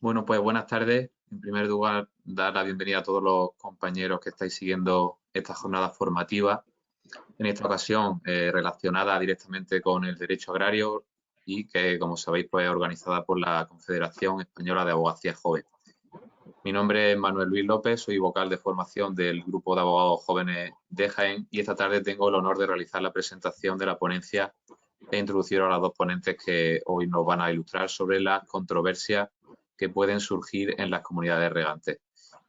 Bueno, pues buenas tardes. En primer lugar, dar la bienvenida a todos los compañeros que estáis siguiendo esta jornada formativa. En esta ocasión, relacionada directamente con el derecho agrario y que, como sabéis, pues es organizada por la Confederación Española de Abogacía Joven. Mi nombre es Manuel Luis López, soy vocal de formación del Grupo de Abogados Jóvenes de Jaén y esta tarde tengo el honor de realizar la presentación de la ponencia e introducir a las dos ponentes que hoy nos van a ilustrar sobre las controversias que pueden surgir en las comunidades regantes.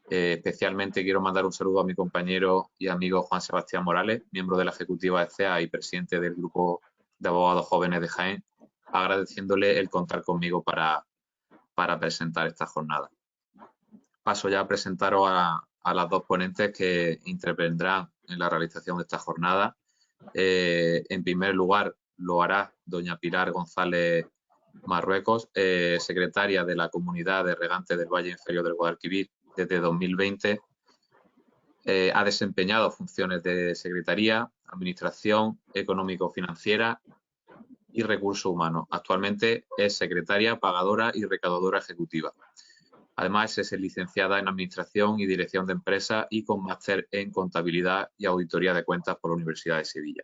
Especialmente quiero mandar un saludo a mi compañero y amigo Juan Sebastián Morales, miembro de la Ejecutiva de CEA y presidente del Grupo de Abogados Jóvenes de Jaén, agradeciéndole el contar conmigo para presentar esta jornada. Paso ya a presentaros a las dos ponentes que intervendrán en la realización de esta jornada. En primer lugar, lo hará doña Pilar González Marruecos, secretaria de la Comunidad de Regantes del Valle Inferior del Guadalquivir desde 2020. Ha desempeñado funciones de secretaría, administración económico-financiera y recursos humanos. Actualmente es secretaria, pagadora y recaudadora ejecutiva. Además, es licenciada en Administración y Dirección de Empresas y con máster en Contabilidad y Auditoría de Cuentas por la Universidad de Sevilla.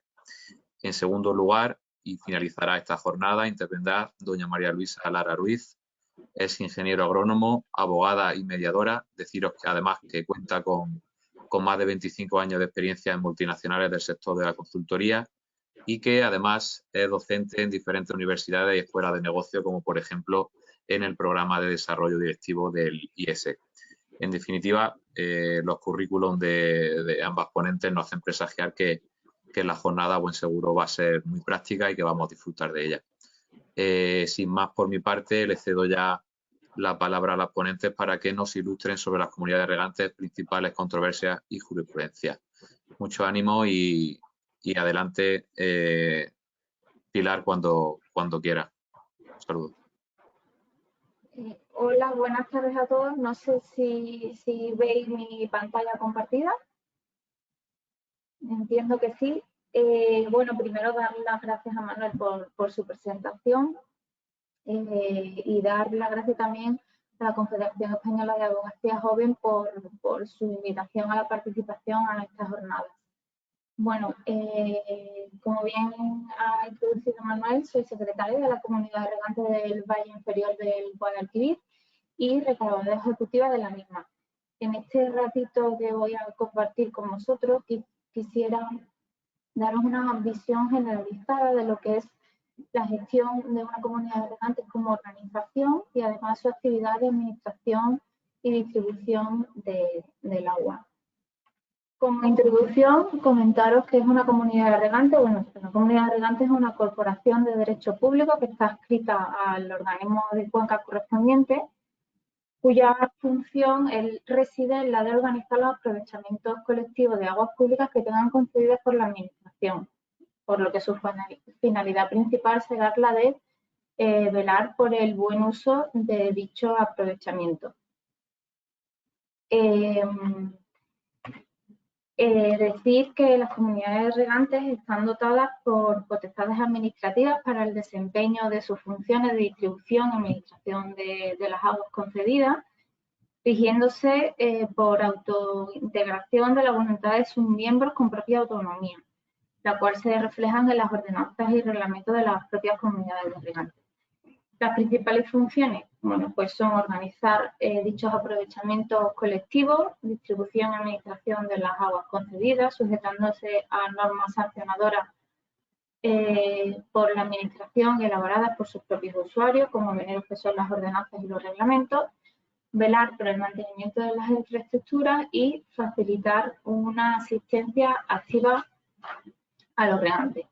En segundo lugar, y finalizará esta jornada, intervendrá doña María Luisa Lara Ruiz. Es ingeniero agrónomo, abogada y mediadora. Deciros que además que cuenta con más de 25 años de experiencia en multinacionales del sector de la consultoría y que además es docente en diferentes universidades y escuelas de negocio, como por ejemplo en el programa de desarrollo directivo del IES. En definitiva, los currículums de ambas ponentes nos hacen presagiar que la jornada, buen seguro, va a ser muy práctica y que vamos a disfrutar de ella. Sin más por mi parte, le cedo ya la palabra a las ponentes para que nos ilustren sobre las comunidades regantes, principales controversias y jurisprudencia. Mucho ánimo y adelante, Pilar, cuando quiera. Un saludo. Hola, buenas tardes a todos. No sé si veis mi pantalla compartida. Entiendo que sí. Bueno, primero dar las gracias a Manuel por su presentación y dar las gracias también a la Confederación Española de Abogacía Joven por su invitación a la participación a esta jornada. Bueno, como bien ha introducido Manuel, soy secretaria de la Comunidad de Regantes del Valle Inferior del Guadalquivir y recaudadora ejecutiva de la misma. En este ratito que voy a compartir con vosotros, quisiera daros una visión generalizada de lo que es la gestión de una comunidad de regantes como organización y además su actividad de administración y distribución del agua. Como introducción, comentaros que es una comunidad de regantes. Bueno, una comunidad de regantes es una corporación de derecho público que está adscrita al organismo de cuenca correspondiente, cuya función reside en la de organizar los aprovechamientos colectivos de aguas públicas que tengan concedidas por la Administración, por lo que su finalidad principal será la de velar por el buen uso de dicho aprovechamiento. Decir que las comunidades regantes están dotadas por potestades administrativas para el desempeño de sus funciones de distribución y administración de las aguas concedidas, rigiéndose por autointegración de la voluntad de sus miembros con propia autonomía, la cual se reflejan en las ordenanzas y reglamentos de las propias comunidades regantes. Las principales funciones, bueno, pues son organizar dichos aprovechamientos colectivos, distribución y administración de las aguas concedidas, sujetándose a normas sancionadoras por la Administración y elaboradas por sus propios usuarios, como veneros que son las ordenanzas y los reglamentos, velar por el mantenimiento de las infraestructuras y facilitar una asistencia activa a los regantes.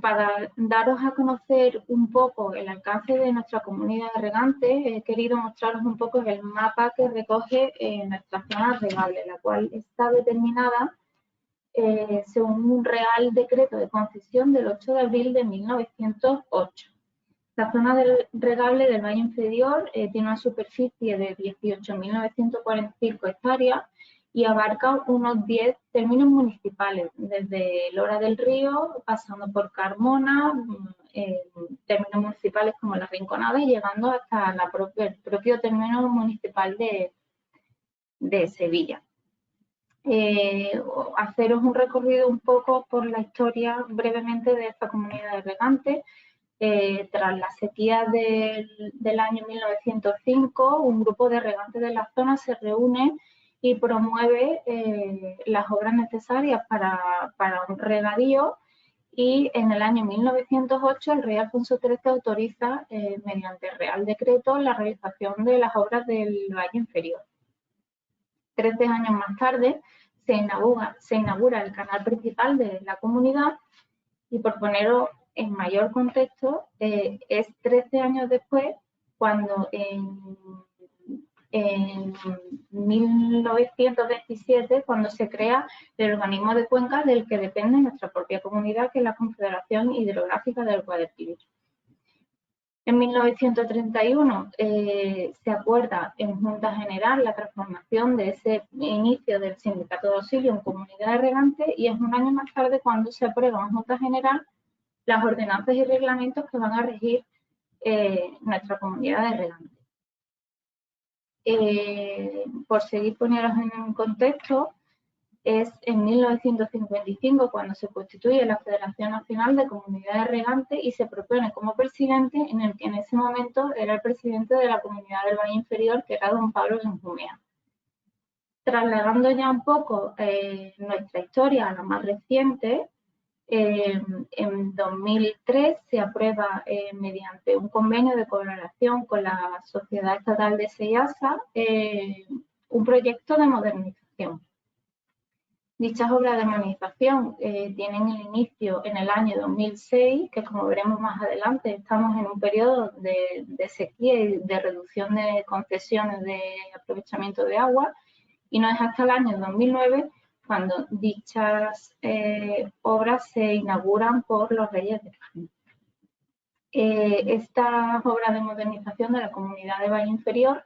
Para daros a conocer un poco el alcance de nuestra comunidad de regantes, he querido mostraros un poco el mapa que recoge nuestra zona regable, la cual está determinada según un Real Decreto de Concesión del 8 de abril de 1908. La zona del regable del Valle Inferior tiene una superficie de 18.945 hectáreas y abarca unos 10 términos municipales, desde Lora del Río, pasando por Carmona, términos municipales como La Rinconada y llegando hasta el propio término municipal de Sevilla. Haceros un recorrido un poco por la historia brevemente de esta comunidad de regantes. Tras la sequía del año 1905, un grupo de regantes de la zona se reúne y promueve las obras necesarias para un regadío, y en el año 1908 el rey Alfonso XIII autoriza mediante Real Decreto la realización de las obras del Valle Inferior. 13 años más tarde se inaugura el canal principal de la comunidad, y por poneros en mayor contexto, es 13 años después cuando en 1927 cuando se crea el organismo de cuenca del que depende nuestra propia comunidad, que es la Confederación Hidrográfica del Guadalquivir. En 1931 se acuerda en Junta General la transformación de ese inicio del Sindicato de Auxilio en Comunidad de Regantes, y es un año más tarde cuando se aprueba en Junta General las ordenanzas y reglamentos que van a regir nuestra comunidad de regantes. Por seguir poniéndolos en contexto, es en 1955 cuando se constituye la Federación Nacional de Comunidades Regantes y se propone como presidente en el que en ese momento era el presidente de la comunidad del Valle Inferior, que era don Pablo Benjumea. Trasladando ya un poco nuestra historia a la más reciente, en 2003 se aprueba mediante un convenio de colaboración con la Sociedad Estatal de SEIASA un proyecto de modernización. Dichas obras de modernización tienen el inicio en el año 2006, que como veremos más adelante estamos en un periodo de sequía y de reducción de concesiones de aprovechamiento de agua, y no es hasta el año 2009 cuando dichas obras se inauguran por los Reyes de España. Estas obras de modernización de la comunidad de Valle Inferior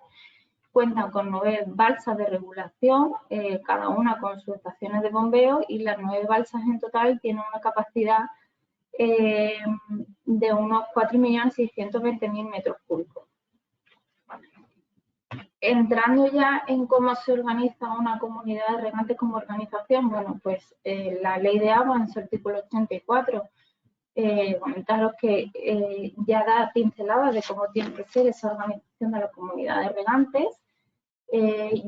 cuentan con 9 balsas de regulación, cada una con sus estaciones de bombeo, y las 9 balsas en total tienen una capacidad de unos 4.620.000 metros cúbicos. Entrando ya en cómo se organiza una comunidad de regantes como organización, bueno, pues la Ley de Agua en su artículo 84, comentaros que ya da pinceladas de cómo tiene que ser esa organización de la comunidad de regantes.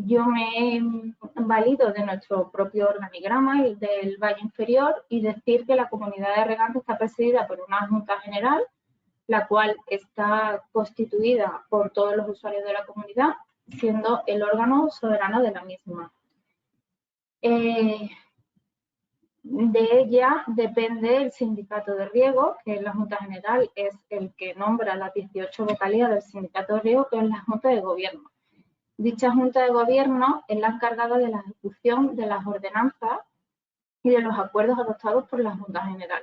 Yo me he valido de nuestro propio organigrama, el del Valle Inferior, y decir que la comunidad de regantes está presidida por una Junta General, la cual está constituida por todos los usuarios de la comunidad, siendo el órgano soberano de la misma. De ella depende el sindicato de riego, que la Junta General es el que nombra las 18 vocalías del sindicato de riego, que es la Junta de Gobierno. Dicha Junta de Gobierno es la encargada de la ejecución de las ordenanzas y de los acuerdos adoptados por la Junta General.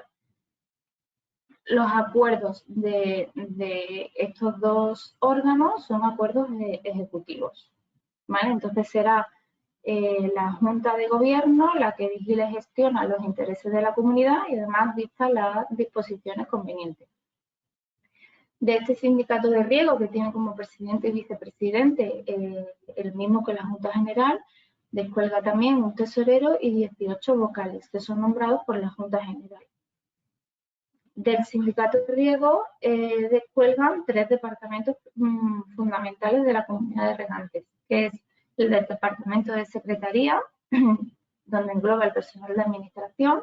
Los acuerdos de estos dos órganos son acuerdos ejecutivos, ¿vale? Entonces será la Junta de Gobierno la que vigila y gestiona los intereses de la comunidad y además dicta las disposiciones convenientes. De este sindicato de riego, que tiene como presidente y vicepresidente el mismo que la Junta General, descuelga también un tesorero y 18 vocales, que son nombrados por la Junta General. Del sindicato de riego descuelgan 3 departamentos fundamentales de la comunidad de regantes, que es el del departamento de secretaría, donde engloba el personal de administración,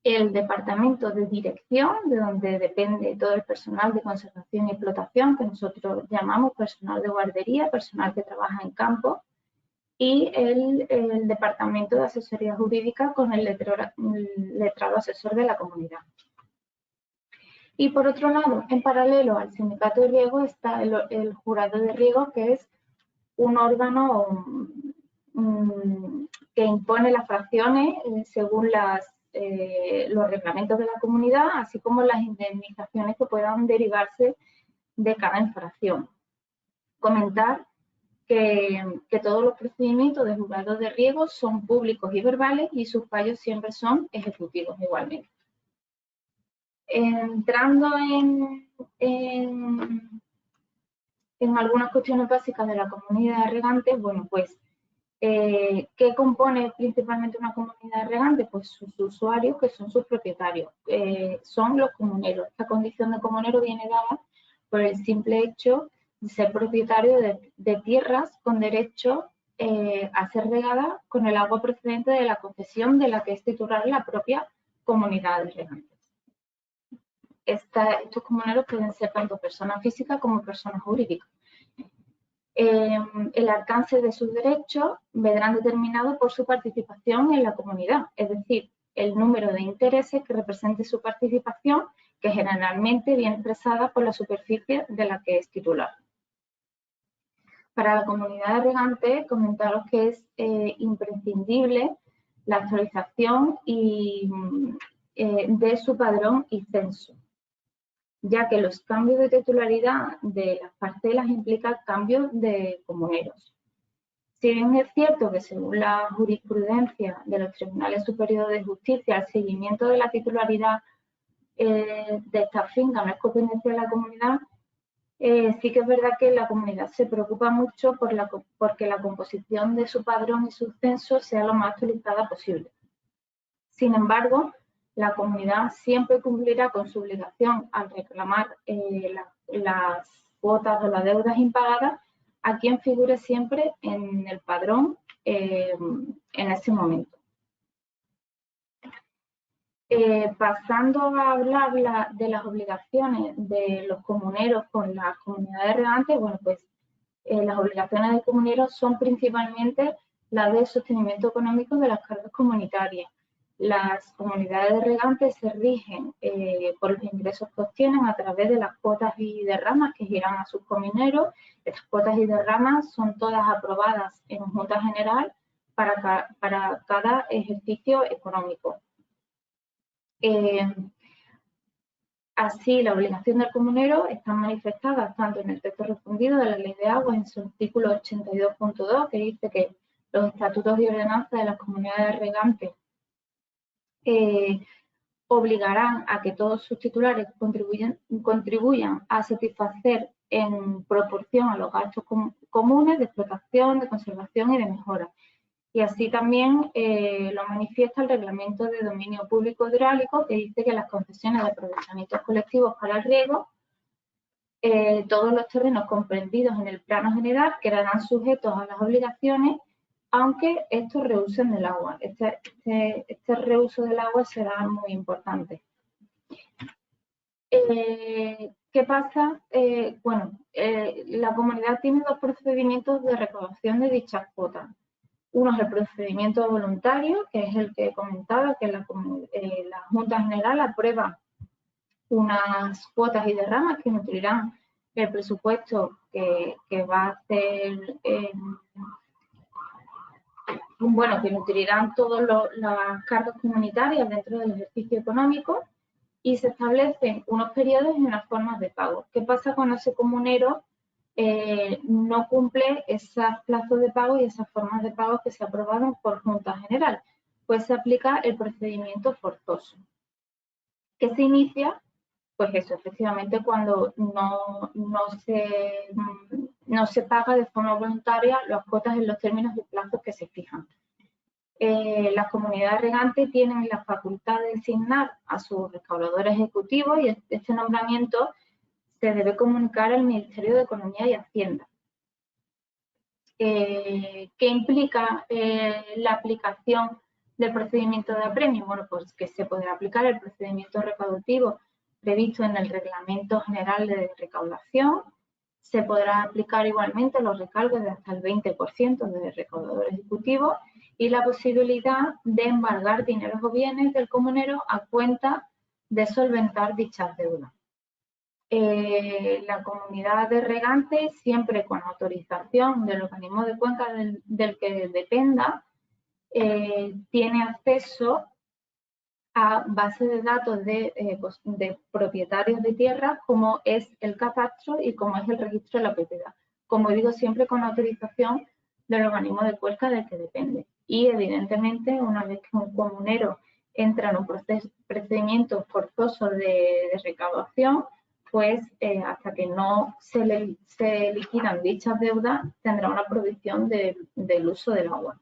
el departamento de dirección, de donde depende todo el personal de conservación y explotación, que nosotros llamamos personal de guardería, personal que trabaja en campo, y el departamento de asesoría jurídica con el letrado asesor de la comunidad. Y por otro lado, en paralelo al sindicato de riego está el jurado de riego, que es un órgano que impone las fracciones según los reglamentos de la comunidad, así como las indemnizaciones que puedan derivarse de cada infracción. Comentar que todos los procedimientos de juzgados de riego son públicos y verbales y sus fallos siempre son ejecutivos igualmente. Entrando en algunas cuestiones básicas de la comunidad de regantes, bueno, pues, ¿qué compone principalmente una comunidad de regantes? Pues sus usuarios, que son sus propietarios, son los comuneros. Esta condición de comunero viene dada por el simple hecho de ser propietario de tierras con derecho a ser regada con el agua procedente de la concesión de la que es titular la propia comunidad de regantes. Estos comuneros pueden ser tanto personas físicas como personas jurídicas. El alcance de sus derechos vendrán determinados por su participación en la comunidad, es decir, el número de intereses que represente su participación, que generalmente viene expresada por la superficie de la que es titular. Para la comunidad de regantes, comentaros que es imprescindible la actualización de su padrón y censo, ya que los cambios de titularidad de las parcelas implican cambios de comuneros. Si bien es cierto que según la jurisprudencia de los tribunales superiores de justicia, el seguimiento de la titularidad de esta finca no es competencia de la comunidad, sí que es verdad que la comunidad se preocupa mucho porque la composición de su padrón y su censo sea lo más actualizada posible. Sin embargo, la comunidad siempre cumplirá con su obligación al reclamar las cuotas o las deudas impagadas a quien figure siempre en el padrón en ese momento. Pasando a hablar de las obligaciones de los comuneros con las comunidades regantes, bueno, pues las obligaciones de comuneros son principalmente las de sostenimiento económico de las cargas comunitarias. Las comunidades de regantes se rigen por los ingresos que obtienen a través de las cuotas y derramas que giran a sus comuneros. Estas cuotas y derramas son todas aprobadas en Junta General para cada ejercicio económico. Así, la obligación del comunero está manifestada tanto en el texto respondido de la Ley de Agua, en su artículo 82.2, que dice que los estatutos y ordenanzas de las comunidades regantes obligarán a que todos sus titulares contribuyan a satisfacer en proporción a los gastos comunes de explotación, de conservación y de mejora. Y así también lo manifiesta el Reglamento de Dominio Público Hidráulico, que dice que las concesiones de aprovechamientos colectivos para el riego, todos los terrenos comprendidos en el plano general quedarán sujetos a las obligaciones, aunque estos reusen del agua. Este reuso del agua será muy importante. ¿Qué pasa? La comunidad tiene dos procedimientos de recaudación de dichas cuotas. Uno es el procedimiento voluntario, que es el que he comentado, que la Junta General aprueba unas cuotas y derramas que nutrirán el presupuesto que va a hacer, que nutrirán todas las cargas comunitarias dentro del ejercicio económico, y se establecen unos periodos y unas formas de pago. ¿Qué pasa cuando ese comunero no cumple esos plazos de pago y esas formas de pago que se aprobaron por Junta General? Pues se aplica el procedimiento forzoso, que se inicia, pues eso, efectivamente, cuando no se paga de forma voluntaria las cuotas en los términos y plazos que se fijan. Las comunidades regantes tienen la facultad de designar a sus recaudadores ejecutivos y este nombramiento se debe comunicar al Ministerio de Economía y Hacienda. ¿Qué implica la aplicación del procedimiento de apremio? Bueno, pues que se podrá aplicar el procedimiento recaudativo previsto en el Reglamento General de Recaudación. Se podrá aplicar igualmente los recargos de hasta el 20% de recaudador ejecutivo y la posibilidad de embargar dineros o bienes del comunero a cuenta de solventar dichas deudas. La comunidad de regantes, siempre con autorización del organismo de cuenca del que dependa, tiene acceso a bases de datos de propietarios de tierras, como es el catastro y como es el registro de la propiedad. como digo, siempre con autorización del organismo de cuenca del que depende. Y evidentemente, una vez que un comunero entra en un procedimiento forzoso de recaudación, pues hasta que no se liquidan dichas deudas, tendrá una prohibición del uso del agua.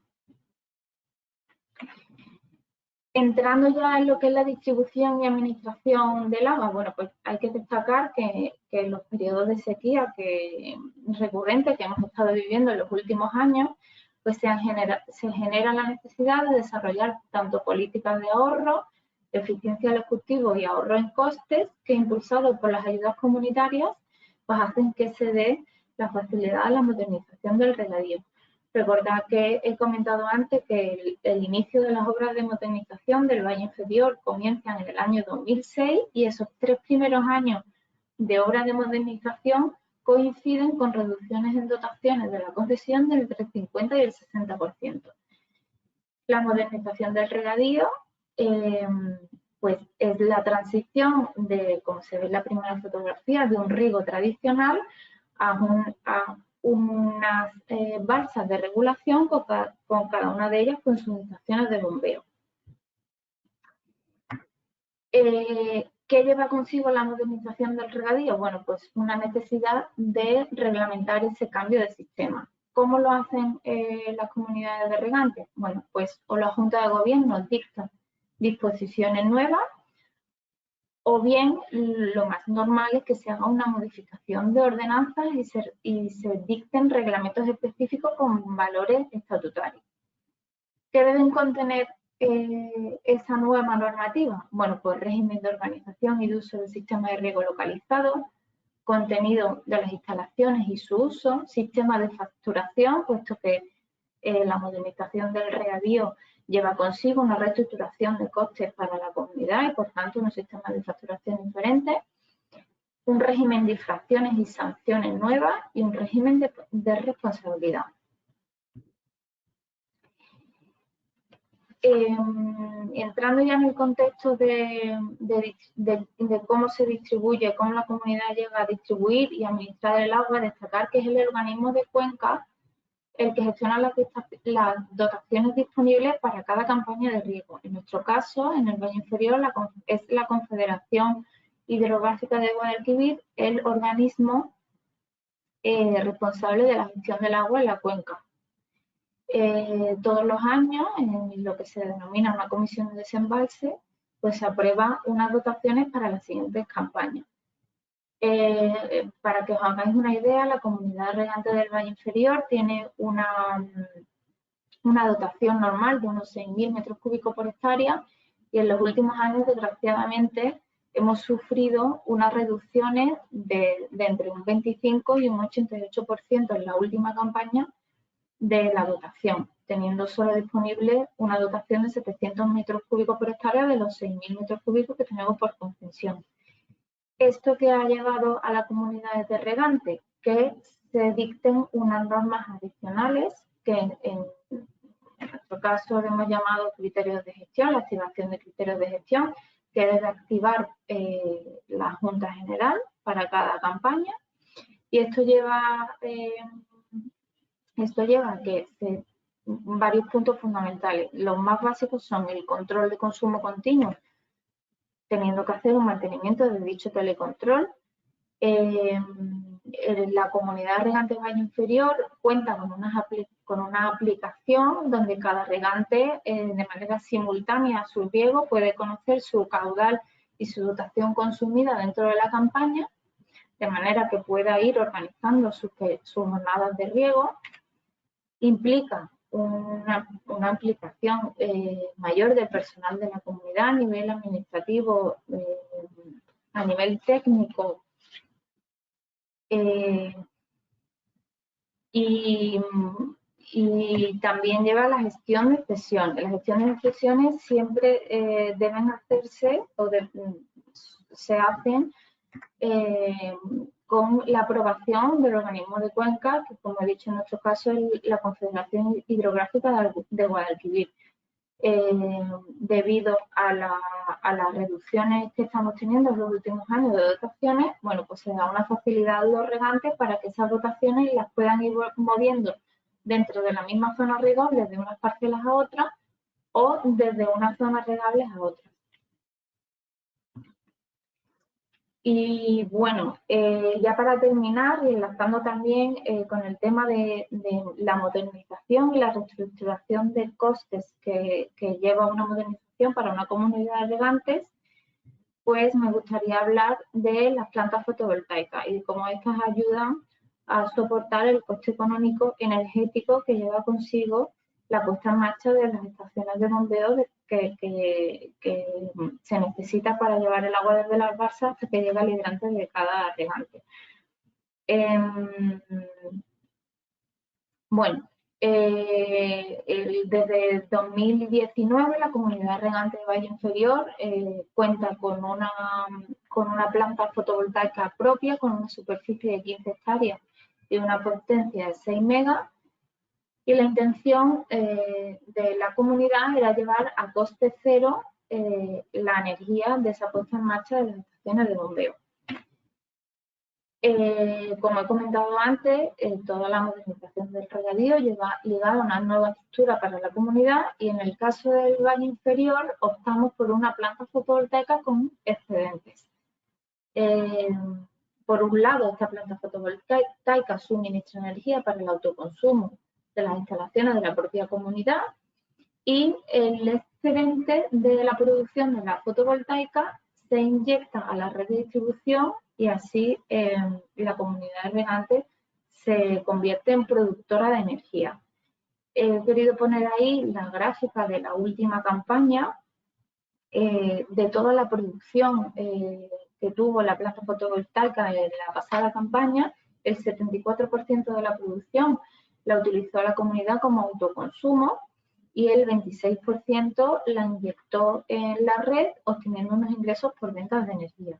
Entrando ya en lo que es la distribución y administración del agua, bueno, pues hay que destacar que en los periodos de sequía recurrentes que hemos estado viviendo en los últimos años, pues se genera la necesidad de desarrollar tanto políticas de ahorro, eficiencia de los cultivos y ahorro en costes, que impulsados por las ayudas comunitarias, pues hacen que se dé la facilidad a la modernización del regadío. Recordad que he comentado antes que el inicio de las obras de modernización del Valle Inferior comienzan en el año 2006 y esos 3 primeros años de obras de modernización coinciden con reducciones en dotaciones de la concesión del entre el 50 y el 60%. La modernización del regadío pues es la transición de, como se ve en la primera fotografía, de un riego tradicional a unas balsas de regulación con cada una de ellas con sus estaciones de bombeo. ¿Qué lleva consigo la modernización del regadío? Bueno, pues una necesidad de reglamentar ese cambio de sistema. ¿Cómo lo hacen las comunidades de regantes? Bueno, pues o la Junta de Gobierno dicta disposiciones nuevas, o bien lo más normal es que se haga una modificación de ordenanzas y se dicten reglamentos específicos con valores estatutarios. ¿Qué deben contener esa nueva normativa? Bueno, pues régimen de organización y de uso del sistema de riego localizado, contenido de las instalaciones y su uso, sistema de facturación, puesto que la modernización del regadío lleva consigo una reestructuración de costes para la comunidad y, por tanto, un sistema de facturación diferente, un régimen de infracciones y sanciones nuevas y un régimen de responsabilidad. Entrando ya en el contexto de cómo se distribuye, cómo la comunidad llega a distribuir y administrar el agua, destacar que es el organismo de cuenca el que gestiona las dotaciones disponibles para cada campaña de riego. En nuestro caso, en el Valle Inferior, es la Confederación Hidrográfica de Guadalquivir el organismo responsable de la gestión del agua en la cuenca. Todos los años, en lo que se denomina una comisión de desembalse, pues se aprueban unas dotaciones para las siguientes campañas. Para que os hagáis una idea, la comunidad regante del Valle Inferior tiene una dotación normal de unos 6.000 metros cúbicos por hectárea y en los últimos años, desgraciadamente, hemos sufrido unas reducciones de entre un 25 y un 88% en la última campaña de la dotación, teniendo solo disponible una dotación de 700 metros cúbicos por hectárea de los 6.000 metros cúbicos que tenemos por concesión. ¿Esto que ha llevado a las comunidades de regantes? Que se dicten unas normas adicionales que en nuestro caso lo hemos llamado criterios de gestión, la activación de criterios de gestión, que debe activar la Junta General para cada campaña. Y esto lleva a que varios puntos fundamentales. Los más básicos son el control de consumo continuo, teniendo que hacer un mantenimiento de dicho telecontrol. La comunidad de regantes Valle Inferior cuenta con una aplicación donde cada regante de manera simultánea a su riego puede conocer su caudal y su dotación consumida dentro de la campaña, de manera que pueda ir organizando sus jornadas de riego. Implica una implicación mayor del personal de la comunidad a nivel administrativo, a nivel técnico, y también lleva la gestión de excesiones. Las gestiones de excesiones siempre deben hacerse se hacen con la aprobación del organismo de cuenca, que como he dicho en nuestro caso es la Confederación Hidrográfica de Guadalquivir. debido a las reducciones que estamos teniendo en los últimos años de dotaciones, bueno, pues se da una facilidad a los regantes para que esas dotaciones las puedan ir moviendo dentro de la misma zona regable de unas parcelas a otras o desde unas zonas regables a otras. Y bueno, ya para terminar, y enlazando también con el tema de la modernización y la reestructuración de costes que lleva una modernización para una comunidad de regantes, pues me gustaría hablar de las plantas fotovoltaicas y de cómo estas ayudan a soportar el coste económico energético que lleva consigo la puesta en marcha de las estaciones de bombeo que se necesita para llevar el agua desde las balsas hasta que llega al hidrante de cada regante. Bueno, desde 2019 la Comunidad Regante de Valle Inferior cuenta con una planta fotovoltaica propia con una superficie de 15 hectáreas y una potencia de 6 megas. Y la intención de la comunidad era llevar a coste cero la energía de esa puesta en marcha de las estaciones de bombeo. Como he comentado antes, toda la modernización del regadío lleva ligada a una nueva estructura para la comunidad y en el caso del Valle Inferior optamos por una planta fotovoltaica con excedentes. Por un lado, esta planta fotovoltaica suministra energía para el autoconsumo de las instalaciones de la propia comunidad y el excedente de la producción de la fotovoltaica se inyecta a la red de distribución y así la comunidad regante se convierte en productora de energía. He querido poner ahí la gráfica de la última campaña de toda la producción que tuvo la planta fotovoltaica en la pasada campaña. El 74% de la producción la utilizó la comunidad como autoconsumo y el 26% la inyectó en la red obteniendo unos ingresos por ventas de energía.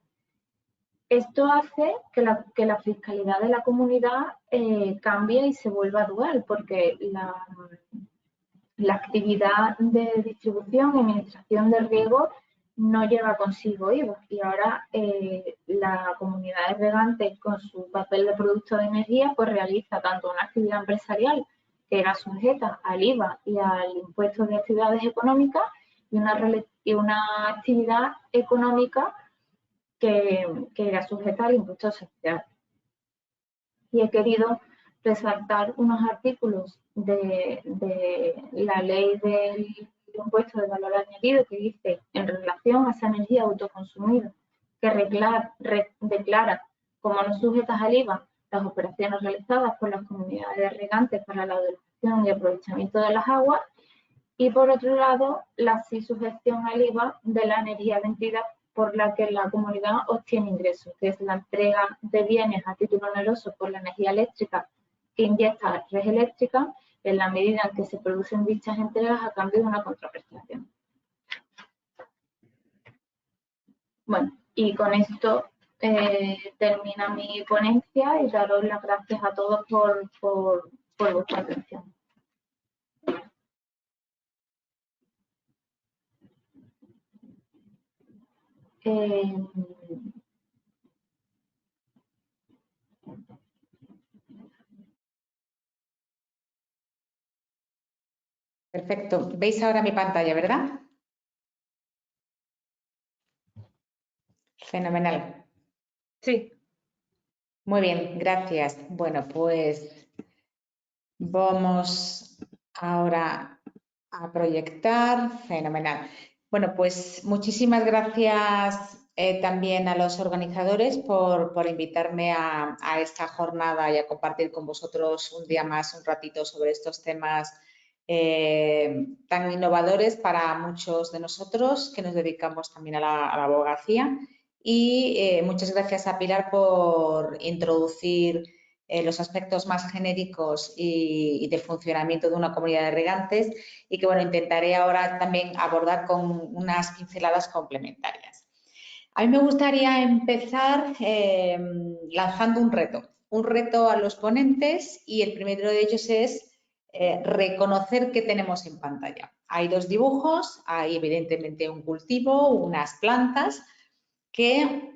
Esto hace que la fiscalidad de la comunidad cambie y se vuelva dual, porque la actividad de distribución y administración de riego no lleva consigo IVA y ahora la comunidad de regantes con su papel de producto de energía pues realiza tanto una actividad empresarial que era sujeta al IVA y al impuesto de actividades económicas y una actividad económica que era sujeta al impuesto social. Y he querido resaltar unos artículos de la ley del impuesto de valor añadido que dice en relación a esa energía autoconsumida que declara como no sujetas al IVA las operaciones realizadas por las comunidades de regantes para la utilización y aprovechamiento de las aguas y por otro lado la sí sujeción al IVA de la energía vendida por la que la comunidad obtiene ingresos, que es la entrega de bienes a título oneroso por la energía eléctrica que inyecta Red Eléctrica en la medida en que se producen dichas entregas a cambio de una contraprestación. Bueno, y con esto termina mi ponencia y daros las gracias a todos por vuestra atención. Perfecto. ¿Veis ahora mi pantalla, verdad? Fenomenal. Sí. Muy bien, gracias. Bueno, pues vamos ahora a proyectar. Fenomenal. Bueno, pues muchísimas gracias también a los organizadores por invitarme a esta jornada y a compartir con vosotros un día más, un ratito sobre estos temas tan innovadores para muchos de nosotros que nos dedicamos también a la abogacía. Y muchas gracias a Pilar por introducir los aspectos más genéricos y del funcionamiento de una comunidad de regantes y que, bueno, intentaré ahora también abordar con unas pinceladas complementarias. A mí me gustaría empezar lanzando un reto a los ponentes y el primero de ellos es reconocer qué tenemos en pantalla. hay dos dibujos, hay evidentemente un cultivo, unas plantas que,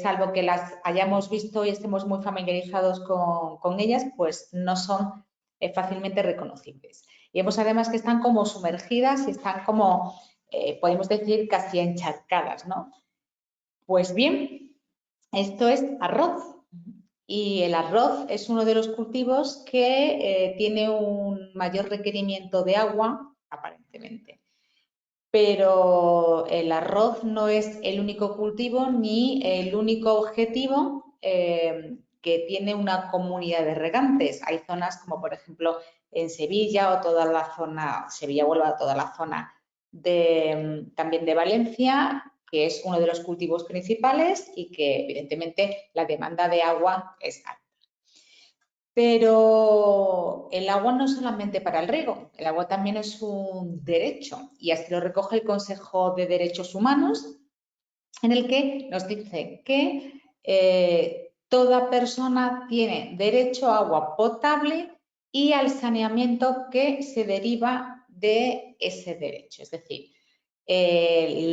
salvo que las hayamos visto y estemos muy familiarizados con ellas, pues no son fácilmente reconocibles. Y vemos además que están como sumergidas y están como, podemos decir, casi encharcadas, ¿no? Pues bien, esto es arroz. Y el arroz es uno de los cultivos que tiene un mayor requerimiento de agua, aparentemente. Pero el arroz no es el único cultivo ni el único objetivo que tiene una comunidad de regantes. Hay zonas como, por ejemplo, en Sevilla o toda la zona, Sevilla-Huelva, toda la zona también de Valencia, que es uno de los cultivos principales y que evidentemente la demanda de agua es alta. Pero el agua no es solamente para el riego, el agua también es un derecho y así lo recoge el Consejo de Derechos Humanos, en el que nos dice que toda persona tiene derecho a agua potable y al saneamiento que se deriva de ese derecho. Es decir,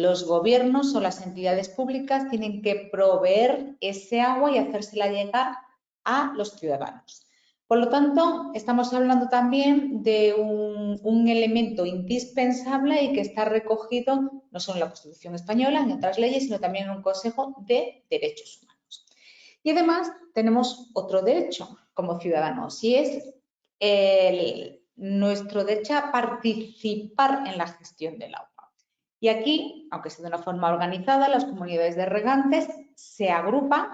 los gobiernos o las entidades públicas tienen que proveer ese agua y hacérsela llegar a los ciudadanos. Por lo tanto, estamos hablando también de un elemento indispensable y que está recogido no solo en la Constitución española, en otras leyes, sino también en un Consejo de Derechos Humanos. Y además tenemos otro derecho como ciudadanos y es nuestro derecho a participar en la gestión del agua. Y aquí, aunque sea de una forma organizada, las comunidades de regantes se agrupan,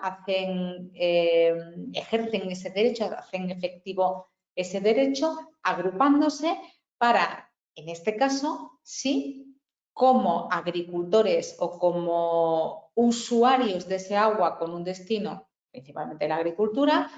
ejercen ese derecho, hacen efectivo ese derecho, agrupándose para, en este caso, sí, como agricultores o como usuarios de ese agua con un destino, principalmente la agricultura,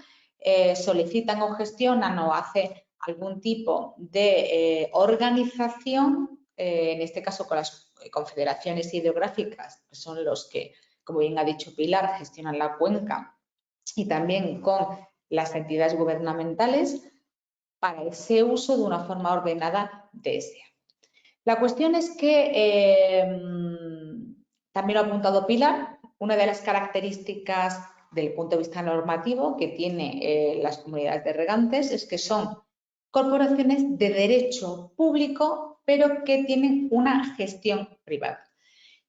solicitan o gestionan o hacen algún tipo de organización, en este caso con las confederaciones hidrográficas, que son los que, como bien ha dicho Pilar, gestionan la cuenca, y también con las entidades gubernamentales para ese uso de una forma ordenada de ese agua. La cuestión es que, también lo ha apuntado Pilar, una de las características del punto de vista normativo que tiene las comunidades de regantes es que son corporaciones de derecho público, pero que tienen una gestión privada.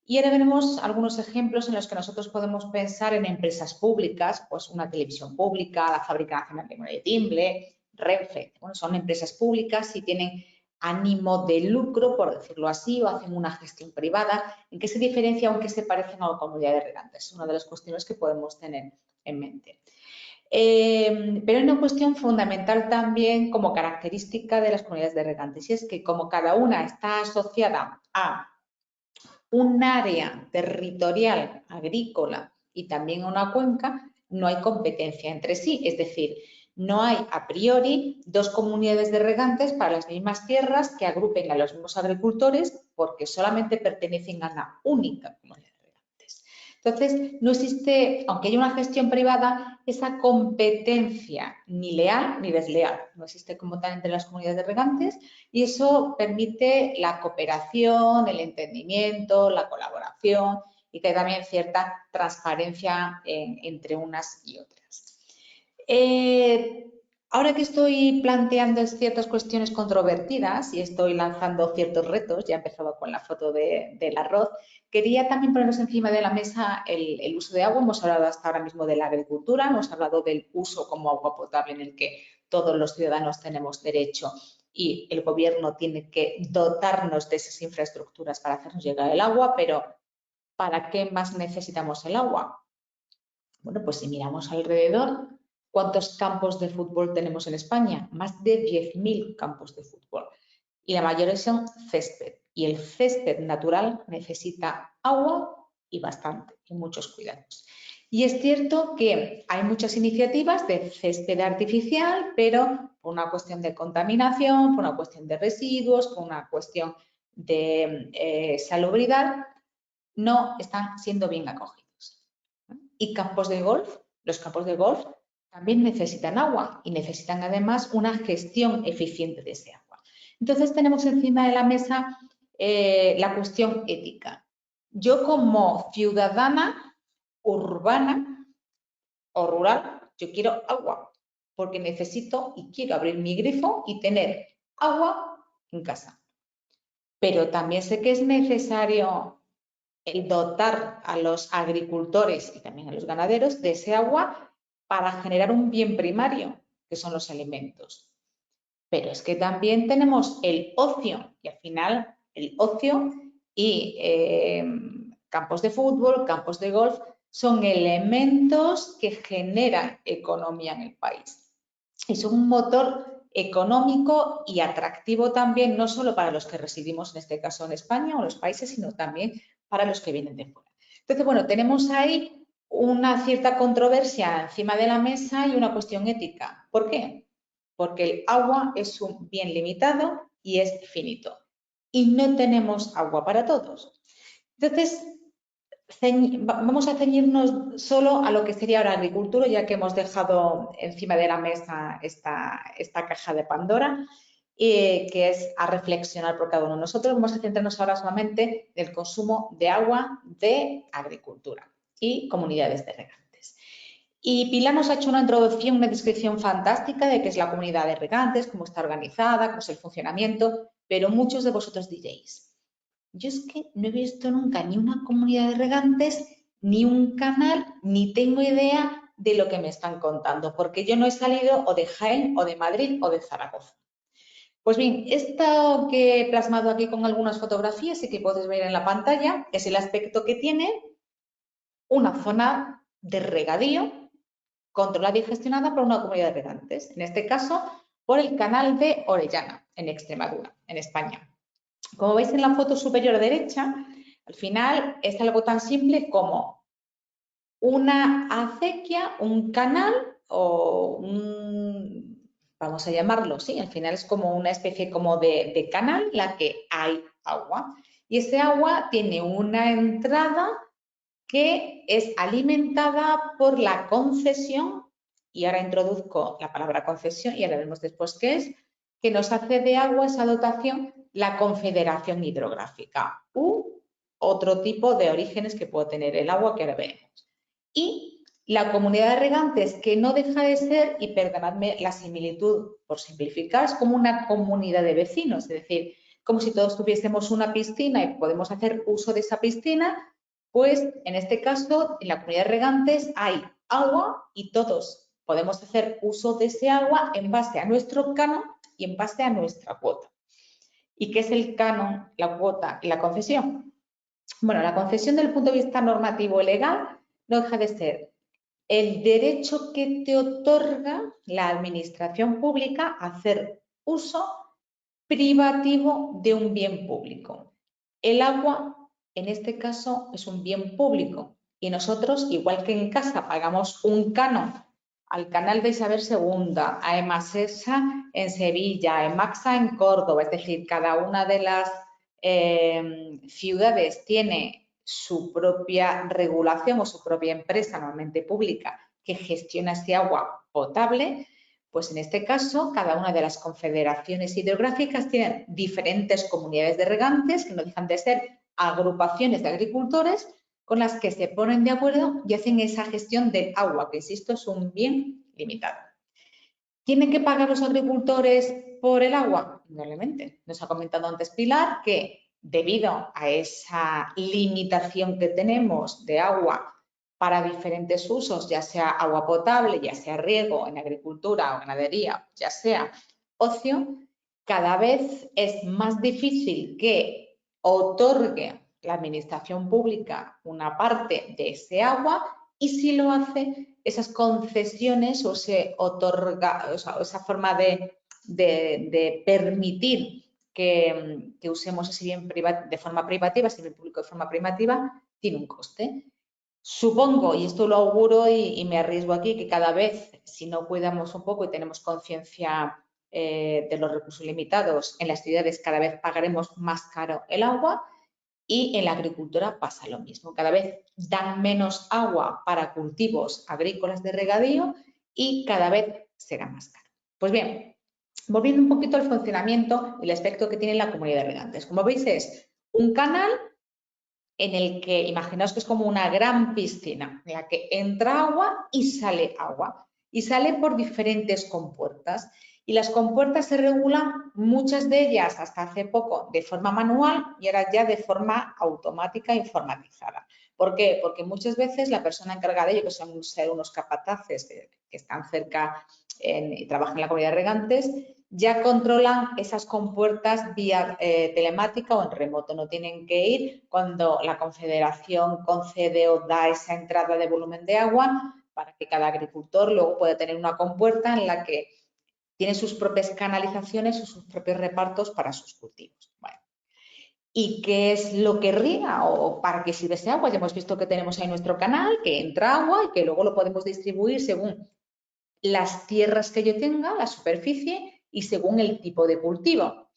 Y ahora veremos algunos ejemplos en los que nosotros podemos pensar en empresas públicas, pues una televisión pública, la Fábrica Nacional de Moneda y Timbre, Renfe. Bueno, son empresas públicas y tienen ánimo de lucro, por decirlo así, o hacen una gestión privada. ¿En qué se diferencia o en qué se parecen a la comunidad de regantes? Es una de las cuestiones que podemos tener en mente. Pero hay una cuestión fundamental también como característica de las comunidades de regantes y es que como cada una está asociada a un área territorial agrícola y también a una cuenca, no hay competencia entre sí, es decir, no hay a priori dos comunidades de regantes para las mismas tierras que agrupen a los mismos agricultores porque solamente pertenecen a una única comunidad de regantes. Entonces, no existe, aunque haya una gestión privada, esa competencia ni leal ni desleal. No existe como tal entre las comunidades de regantes y eso permite la cooperación, el entendimiento, la colaboración y que hay también cierta transparencia entre unas y otras. Ahora que estoy planteando ciertas cuestiones controvertidas y estoy lanzando ciertos retos, ya he empezado con la foto del arroz, quería también ponernos encima de la mesa el uso de agua. Hemos hablado hasta ahora mismo de la agricultura, hemos hablado del uso como agua potable en el que todos los ciudadanos tenemos derecho y el gobierno tiene que dotarnos de esas infraestructuras para hacernos llegar el agua, pero ¿para qué más necesitamos el agua? Bueno, pues si miramos alrededor, ¿cuántos campos de fútbol tenemos en España? Más de 10.000 campos de fútbol. Y la mayoría son césped. Y el césped natural necesita agua y bastante, y muchos cuidados. Y es cierto que hay muchas iniciativas de césped artificial, pero por una cuestión de contaminación, por una cuestión de residuos, por una cuestión de salubridad, no están siendo bien acogidos. Y campos de golf, los campos de golf también necesitan agua y necesitan además una gestión eficiente de ese agua. Entonces tenemos encima de la mesa la cuestión ética. Yo como ciudadana urbana o rural, yo quiero agua porque necesito y quiero abrir mi grifo y tener agua en casa. Pero también sé que es necesario el dotar a los agricultores y también a los ganaderos de ese agua para generar un bien primario, que son los alimentos. Pero es que también tenemos el ocio y al final el ocio y campos de fútbol, campos de golf, son elementos que generan economía en el país. Y son un motor económico y atractivo también, no solo para los que residimos, en este caso en España o en los países, sino también para los que vienen de fuera. Entonces, bueno, tenemos ahí una cierta controversia encima de la mesa y una cuestión ética. ¿Por qué? Porque el agua es un bien limitado y es finito. Y no tenemos agua para todos. Entonces, vamos a ceñirnos solo a lo que sería ahora agricultura, ya que hemos dejado encima de la mesa esta caja de Pandora, que es a reflexionar por cada uno de nosotros. Vamos a centrarnos ahora solamente en el consumo de agua de agricultura y comunidades de regantes. Y Pilar nos ha hecho una introducción, una descripción fantástica de qué es la comunidad de regantes, cómo está organizada, cómo es el funcionamiento, pero muchos de vosotros diréis, yo es que no he visto nunca ni una comunidad de regantes, ni un canal, ni tengo idea de lo que me están contando, porque yo no he salido o de Jaén, o de Madrid, o de Zaragoza. Pues bien, esto que he plasmado aquí con algunas fotografías y que podéis ver en la pantalla es el aspecto que tiene una zona de regadío controlada y gestionada por una comunidad de regantes, en este caso por el canal de Orellana, en Extremadura, en España. Como veis en la foto superior derecha, al final es algo tan simple como una acequia, un canal o un, vamos a llamarlo, sí, al final es como una especie como de canal en la que hay agua. Y ese agua tiene una entrada que es alimentada por la concesión, y ahora introduzco la palabra concesión y ahora vemos después qué es, que nos hace de agua esa dotación la Confederación Hidrográfica u otro tipo de orígenes que puede tener el agua que ahora veremos. Y la comunidad de regantes, que no deja de ser, y perdonadme la similitud por simplificar, es como una comunidad de vecinos, es decir, como si todos tuviésemos una piscina y podemos hacer uso de esa piscina, pues en este caso en la comunidad de regantes hay agua y todos podemos hacer uso de ese agua en base a nuestro canon y en base a nuestra cuota. ¿Y qué es el canon, la cuota y la concesión? Bueno, la concesión desde el punto de vista normativo y legal no deja de ser el derecho que te otorga la administración pública a hacer uso privativo de un bien público. El agua, en este caso, es un bien público y nosotros, igual que en casa, pagamos un canon al canal de Isabel II, a Emasesa en Sevilla, a Emaxa en Córdoba, es decir, cada una de las ciudades tiene su propia regulación o su propia empresa, normalmente pública, que gestiona ese agua potable. Pues en este caso, cada una de las confederaciones hidrográficas tienen diferentes comunidades de regantes que no dejan de ser agrupaciones de agricultores con las que se ponen de acuerdo y hacen esa gestión del agua, que insisto, es un bien limitado. ¿Tienen que pagar los agricultores por el agua? Indudablemente. Nos ha comentado antes Pilar que debido a esa limitación que tenemos de agua para diferentes usos, ya sea agua potable, ya sea riego en agricultura o ganadería, ya sea ocio, cada vez es más difícil que otorgue la administración pública una parte de ese agua y si lo hace, esas concesiones o se otorga, o sea, esa forma de permitir que usemos ese bien de forma privativa, ese bien público de forma privativa, tiene un coste. Supongo, y esto lo auguro y me arriesgo aquí, que cada vez, si no cuidamos un poco y tenemos conciencia de los recursos limitados, en las ciudades cada vez pagaremos más caro el agua y en la agricultura pasa lo mismo. Cada vez dan menos agua para cultivos agrícolas de regadío y cada vez será más caro. Pues bien, Volviendo un poquito al funcionamiento y el aspecto que tiene la comunidad de regantes. Como veis, es un canal en el que, imaginaos que es como una gran piscina, en la que entra agua y sale agua. Y sale por diferentes compuertas. Y las compuertas se regulan, muchas de ellas hasta hace poco, de forma manual y ahora ya de forma automática e informatizada. ¿Por qué? Porque muchas veces la persona encargada de ello, que son ser unos capataces que están cerca y trabajan en la comunidad de regantes, ya controlan esas compuertas vía telemática o en remoto. No tienen que ir cuando la Confederación concede o da esa entrada de volumen de agua para que cada agricultor luego pueda tener una compuerta en la que tiene sus propias canalizaciones o sus propios repartos para sus cultivos. Bueno. ¿Y qué es lo que riega o para qué sirve ese agua? Ya hemos visto que tenemos ahí nuestro canal, que entra agua y que luego lo podemos distribuir según las tierras que yo tenga, la superficie y según el tipo de cultivo.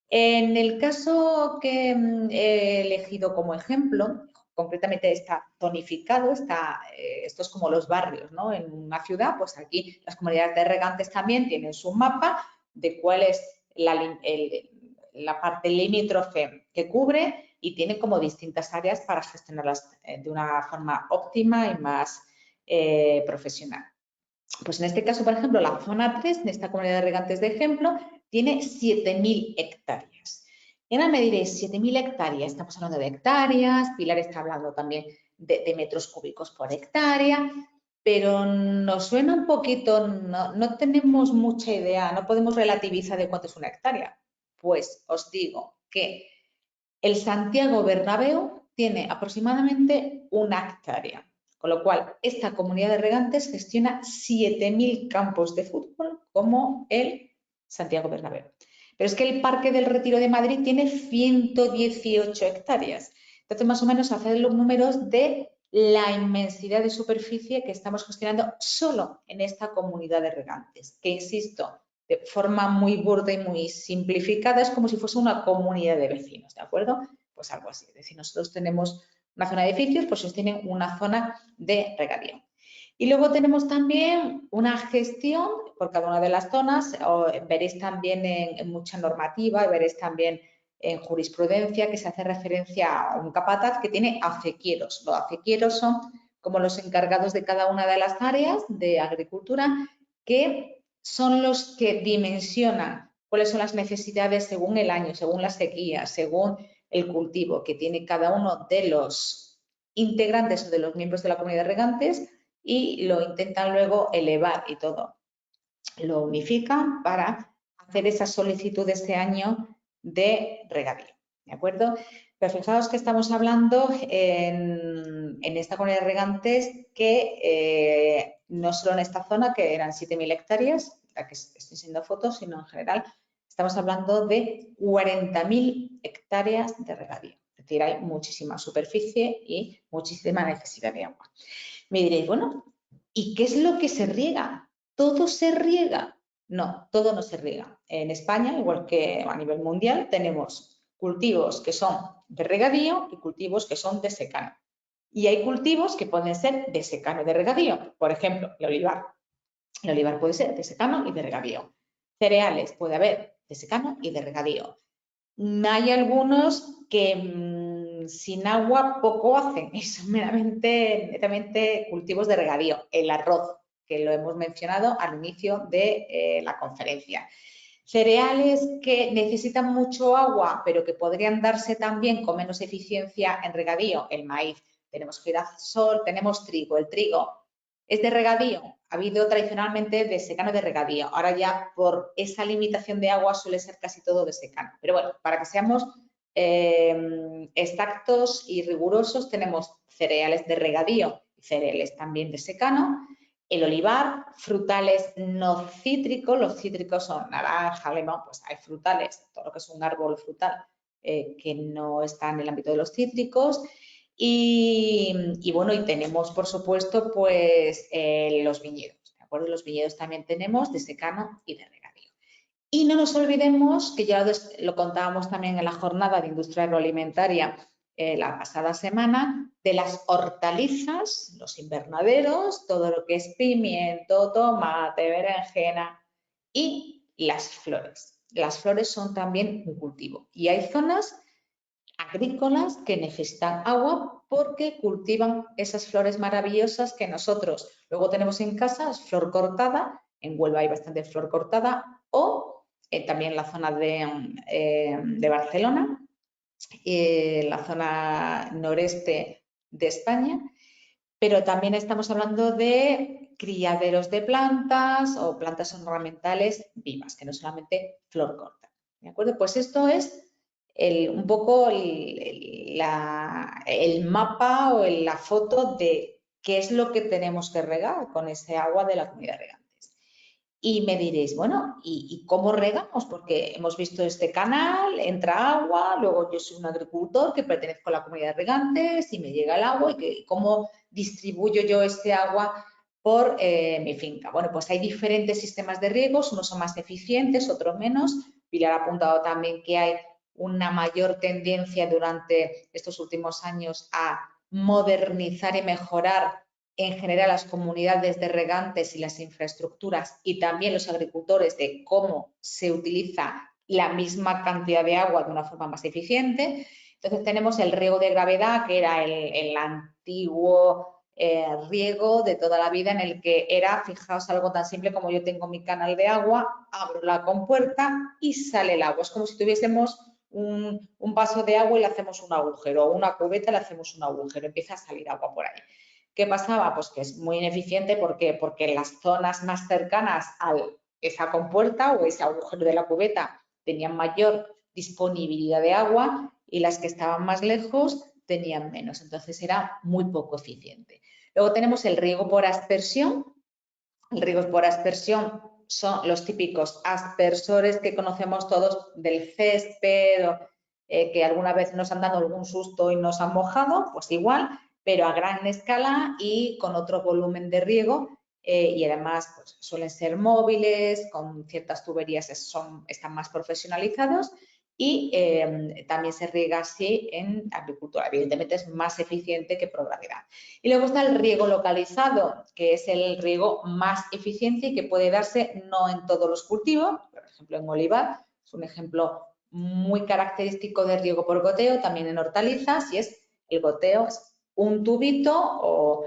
En el caso que he elegido como ejemplo, concretamente está tonificado, esto es como los barrios, ¿no? En una ciudad, pues aquí las comunidades de regantes también tienen su mapa de cuál es la parte limítrofe que cubre y tiene como distintas áreas para gestionarlas de una forma óptima y más profesional. Pues en este caso, por ejemplo, la zona 3, en esta comunidad de regantes de ejemplo, tiene 7.000 hectáreas. Y ahora me diréis, 7.000 hectáreas, estamos hablando de hectáreas, Pilar está hablando también de metros cúbicos por hectárea, pero nos suena un poquito, no tenemos mucha idea, no podemos relativizar de cuánto es una hectárea. Pues os digo que el Santiago Bernabéu tiene aproximadamente una hectárea. Con lo cual, esta comunidad de regantes gestiona 7.000 campos de fútbol como el Santiago Bernabéu. Pero es que el Parque del Retiro de Madrid tiene 118 hectáreas. Entonces, más o menos, haced los números de la inmensidad de superficie que estamos gestionando solo en esta comunidad de regantes, que, insisto, de forma muy burda y muy simplificada, es como si fuese una comunidad de vecinos, ¿de acuerdo? Pues algo así. Es decir, nosotros tenemos una zona de edificios, pues ellos tienen una zona de regadío. Y luego tenemos también una gestión por cada una de las zonas, veréis también en mucha normativa, veréis también en jurisprudencia que se hace referencia a un capataz que tiene acequieros. Los acequieros son como los encargados de cada una de las áreas de agricultura, que son los que dimensionan cuáles son las necesidades según el año, según la sequía, según el cultivo que tiene cada uno de los integrantes o de los miembros de la comunidad de regantes y lo intentan luego elevar y todo. Lo unifican para hacer esa solicitud de este año de regadío, ¿de acuerdo? Pero fijaos que estamos hablando en esta comunidad de regantes que no solo en esta zona, que eran 7.000 hectáreas, la que estoy haciendo fotos, sino en general, estamos hablando de 40.000 hectáreas de regadío. Es decir, hay muchísima superficie y muchísima necesidad de agua. Me diréis, bueno, ¿y qué es lo que se riega? ¿Todo se riega? No, todo no se riega. En España, igual que a nivel mundial, tenemos cultivos que son de regadío y cultivos que son de secano. Y hay cultivos que pueden ser de secano y de regadío. Por ejemplo, el olivar. El olivar puede ser de secano y de regadío. Cereales puede haber de secano y de regadío. Hay algunos que sin agua poco hacen y son netamente cultivos de regadío. El arroz, que lo hemos mencionado al inicio de la conferencia. Cereales que necesitan mucho agua, pero que podrían darse también con menos eficiencia en regadío. El maíz. Tenemos girasol, tenemos trigo. El trigo es de regadío. Ha habido tradicionalmente de secano de regadío. Ahora ya por esa limitación de agua suele ser casi todo de secano. Pero bueno, para que seamos exactos y rigurosos, tenemos cereales de regadío y cereales también de secano. El olivar, frutales no cítricos, los cítricos son naranja, limón, pues hay frutales, todo lo que es un árbol frutal que no está en el ámbito de los cítricos. Y bueno, y tenemos, por supuesto, pues los viñedos, ¿de acuerdo? Los viñedos también tenemos de secano y de regadío. Y no nos olvidemos, que ya lo contábamos también en la jornada de industria agroalimentaria la pasada semana, de las hortalizas, los invernaderos, todo lo que es pimiento, tomate, berenjena y las flores. Las flores son también un cultivo y hay zonas agrícolas que necesitan agua porque cultivan esas flores maravillosas que nosotros luego tenemos en casa, es flor cortada, en Huelva hay bastante flor cortada, o también en la zona de Barcelona, la zona noreste de España, pero también estamos hablando de criaderos de plantas o plantas ornamentales vivas, que no solamente flor corta. ¿De acuerdo? Pues esto es un poco el mapa o la foto de qué es lo que tenemos que regar con ese agua de la comunidad de regantes. Y me diréis, bueno, ¿y cómo regamos? Porque hemos visto este canal, entra agua, luego yo soy un agricultor que pertenezco a la comunidad de regantes y me llega el agua y cómo distribuyo yo este agua por mi finca. Bueno, pues hay diferentes sistemas de riegos, unos son más eficientes, otros menos. Pilar ha apuntado también que hay una mayor tendencia durante estos últimos años a modernizar y mejorar en general las comunidades de regantes y las infraestructuras y también los agricultores de cómo se utiliza la misma cantidad de agua de una forma más eficiente. Entonces tenemos el riego de gravedad, que era el antiguo riego de toda la vida, en el que era, fijaos, algo tan simple como yo tengo mi canal de agua, abro la compuerta y sale el agua. Es como si tuviésemos un vaso de agua y le hacemos un agujero, o una cubeta y le hacemos un agujero, empieza a salir agua por ahí. ¿Qué pasaba? Pues que es muy ineficiente porque las zonas más cercanas a esa compuerta o ese agujero de la cubeta tenían mayor disponibilidad de agua y las que estaban más lejos tenían menos. Entonces era muy poco eficiente. Luego tenemos el riego por aspersión. El riego por aspersión son los típicos aspersores que conocemos todos del césped, que alguna vez nos han dado algún susto y nos han mojado, pues igual, pero a gran escala y con otro volumen de riego y además pues, suelen ser móviles, con ciertas tuberías están más profesionalizados y también se riega así en agricultura. Evidentemente es más eficiente que por gravedad. Y luego está el riego localizado, que es el riego más eficiente y que puede darse no en todos los cultivos, por ejemplo en olivar, es un ejemplo muy característico de riego por goteo, también en hortalizas, y es el goteo, es un tubito o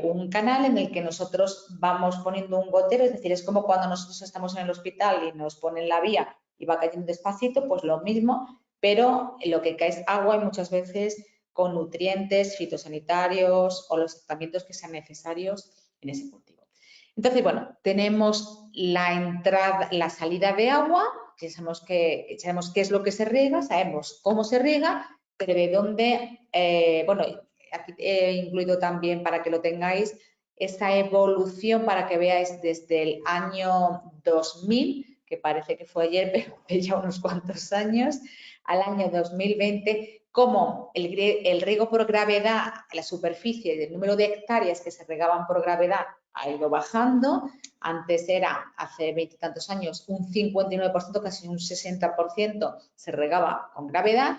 un canal en el que nosotros vamos poniendo un gotero, es decir, es como cuando nosotros estamos en el hospital y nos ponen la vía y va cayendo despacito, pues lo mismo, pero lo que cae es agua y muchas veces con nutrientes fitosanitarios o los tratamientos que sean necesarios en ese cultivo. Entonces, bueno, tenemos la entrada, la salida de agua, sabemos qué es lo que se riega, sabemos cómo se riega, pero de dónde, bueno, aquí he incluido también para que lo tengáis esa evolución para que veáis desde el año 2000, que parece que fue ayer, pero hace ya unos cuantos años, al año 2020, cómo el riego por gravedad, la superficie del número de hectáreas que se regaban por gravedad ha ido bajando. Antes era, hace 20 y tantos años, un 59%, casi un 60% se regaba con gravedad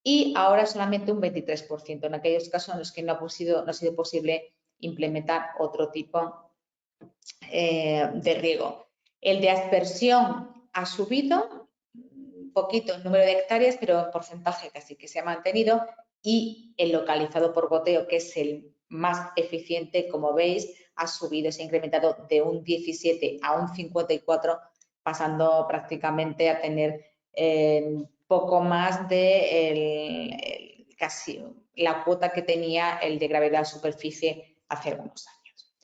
y ahora solamente un 23% en aquellos casos en los que no ha sido posible implementar otro tipo de riego. El de aspersión ha subido un poquito el número de hectáreas, pero en porcentaje casi que se ha mantenido, y el localizado por goteo, que es el más eficiente, como veis, ha subido, se ha incrementado de un 17 a un 54, pasando prácticamente a tener poco más de casi la cuota que tenía el de gravedad superficie hace algunos años.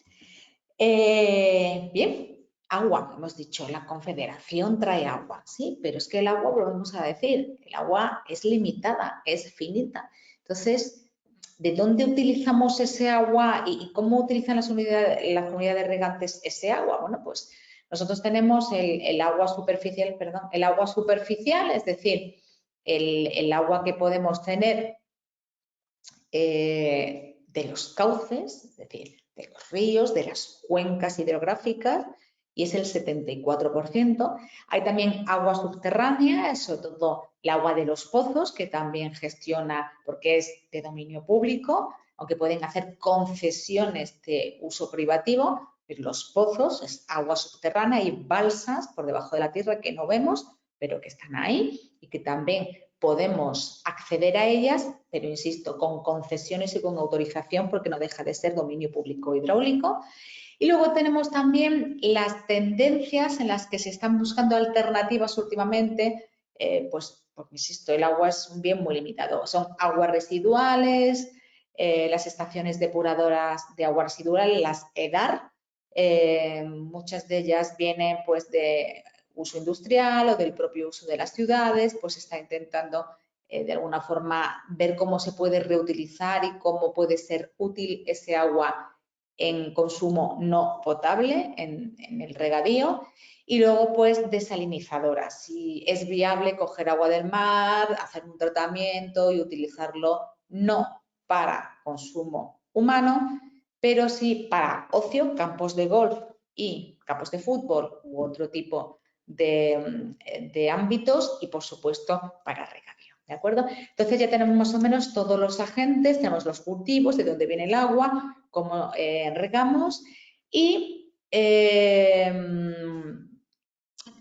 Bien, agua, hemos dicho, la Confederación trae agua, sí, pero es que el agua, volvemos a decir, el agua es limitada, es finita. Entonces, ¿de dónde utilizamos ese agua y cómo utilizan las comunidades de regantes ese agua? Bueno, pues nosotros tenemos el agua superficial, es decir, el agua que podemos tener de los cauces, es decir, de los ríos, de las cuencas hidrográficas, y es el 74%. Hay también agua subterránea, sobre todo el agua de los pozos, que también gestiona, porque es de dominio público, aunque pueden hacer concesiones de uso privativo, Los pozos es agua subterránea y balsas por debajo de la tierra que no vemos, pero que están ahí y que también podemos acceder a ellas, pero insisto, con concesiones y con autorización porque no deja de ser dominio público hidráulico. Y luego tenemos también las tendencias en las que se están buscando alternativas últimamente, pues porque insisto, el agua es un bien muy limitado. Son aguas residuales, las estaciones depuradoras de agua residual, las EDAR, muchas de ellas vienen pues de uso industrial o del propio uso de las ciudades, pues se está intentando de alguna forma ver cómo se puede reutilizar y cómo puede ser útil ese agua en consumo no potable, en el regadío. Y luego, pues, desalinizadoras. Si es viable coger agua del mar, hacer un tratamiento y utilizarlo no para consumo humano, pero sí para ocio, campos de golf y campos de fútbol u otro tipo de ámbitos y, por supuesto, para regadío. ¿De acuerdo? Entonces ya tenemos más o menos todos los agentes, tenemos los cultivos, de dónde viene el agua, cómo regamos y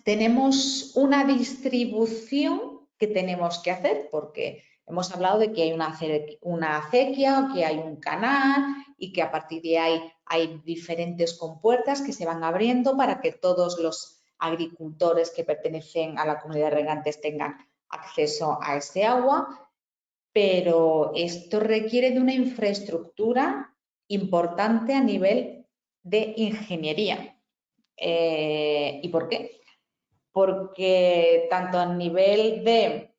tenemos una distribución que tenemos que hacer porque hemos hablado de que hay una acequia o que hay un canal y que a partir de ahí hay diferentes compuertas que se van abriendo para que todos los agricultores que pertenecen a la comunidad de regantes tengan acceso a ese agua, pero esto requiere de una infraestructura importante a nivel de ingeniería. ¿Y por qué? Porque tanto a nivel de